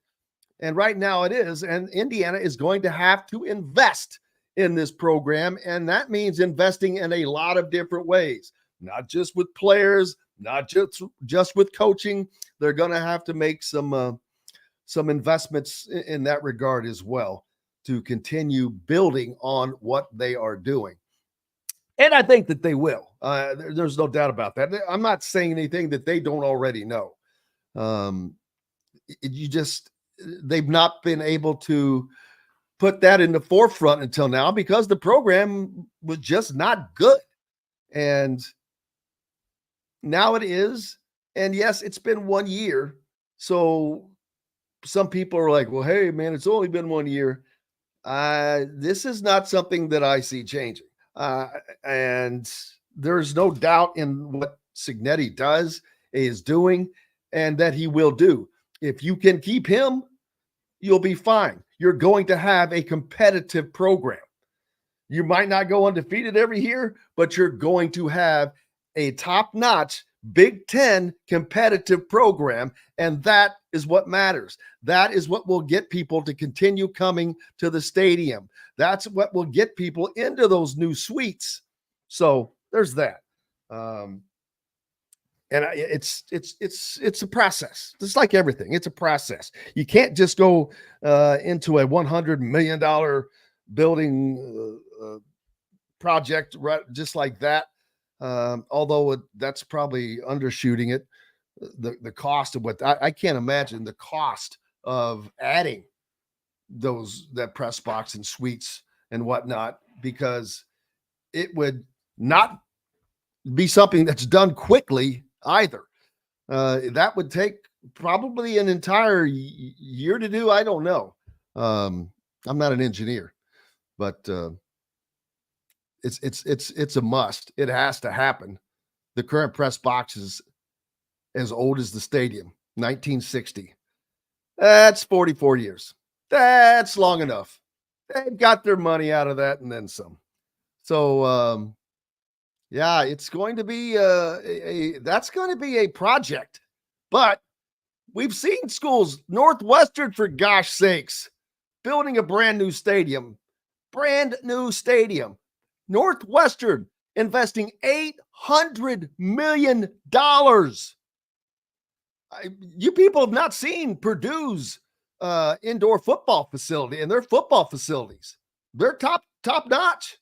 And right now it is. And Indiana is going to have to invest in this program. And that means investing in a lot of different ways, not just with players, not just with coaching. They're going to have to make some investments in that regard as well to continue building on what they are doing. And I think that they will. There's no doubt about that. I'm not saying anything that they don't already know. They've not been able to put that in the forefront until now because the program was just not good. And now it is. And yes, it's been 1 year. So some people are like, well, hey, man, it's only been 1 year. This is not something that I see changing. And there's no doubt in what Cignetti is doing, and that he will do. If you can keep him, you'll be fine. You're going to have a competitive program. You might not go undefeated every year, but you're going to have a top-notch Big Ten competitive program, and that is what matters. That is what will get people to continue coming to the stadium. That's what will get people into those new suites. So there's that. And it's a process. It's like everything. It's a process. You can't just go into a $100 million building project right just like that. Although that's probably undershooting it. The cost of what I can't imagine the cost of adding that press box and suites and whatnot, because it would not be something that's done quickly either. That would take probably an entire year to do. I don't know. I'm not an engineer, but it's a must. It has to happen. The current press box is as old as the stadium, 1960. That's 44 years. That's long enough. They've got their money out of that and then some. So, yeah, it's going to be that's going to be a project. But we've seen schools, Northwestern, for gosh sakes, building a brand new stadium. Northwestern investing $800 million. You people have not seen Purdue's indoor football facility and their football facilities. They're top notch.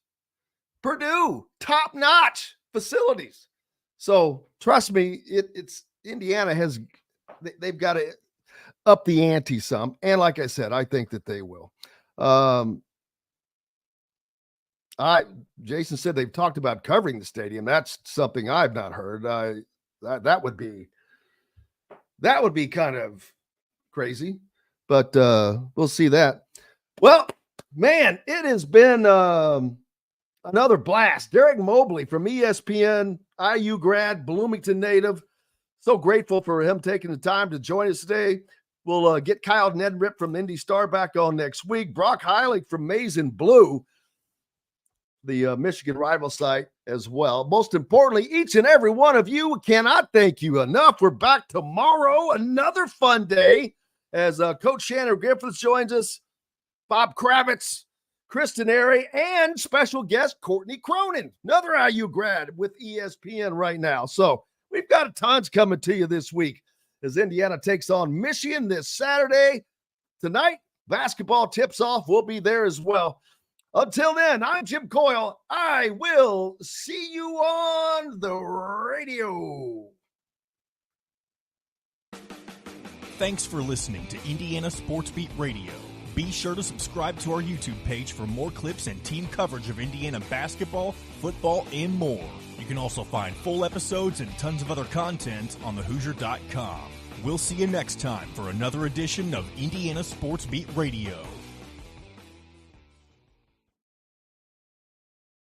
Purdue, top notch facilities. So trust me, it's Indiana they've got to up the ante some. And like I said, I think that they will. Jason said they've talked about covering the stadium. That's something I've not heard. That would be kind of crazy, but we'll see that. Well, man, it has been another blast. Derek Mobley from ESPN, IU grad, Bloomington native. So grateful for him taking the time to join us today. We'll get Kyle Nedrip from Indy Star back on next week. Brock Heilig from Maize and Blue, the Michigan rival site as well. Most importantly, each and every one of you, cannot thank you enough. We're back tomorrow, another fun day, as Coach Shannon Griffiths joins us, Bob Kravitz, Kristen Airy, and special guest Courtney Cronin, another IU grad with ESPN right now. So we've got tons coming to you this week as Indiana takes on Michigan this Saturday. Tonight, basketball tips off. We'll be there as well. Until then, I'm Jim Coyle. I will see you on the radio. Thanks for listening to Indiana Sports Beat Radio. Be sure to subscribe to our YouTube page for more clips and team coverage of Indiana basketball, football, and more. You can also find full episodes and tons of other content on thehoosier.com. We'll see you next time for another edition of Indiana Sports Beat Radio.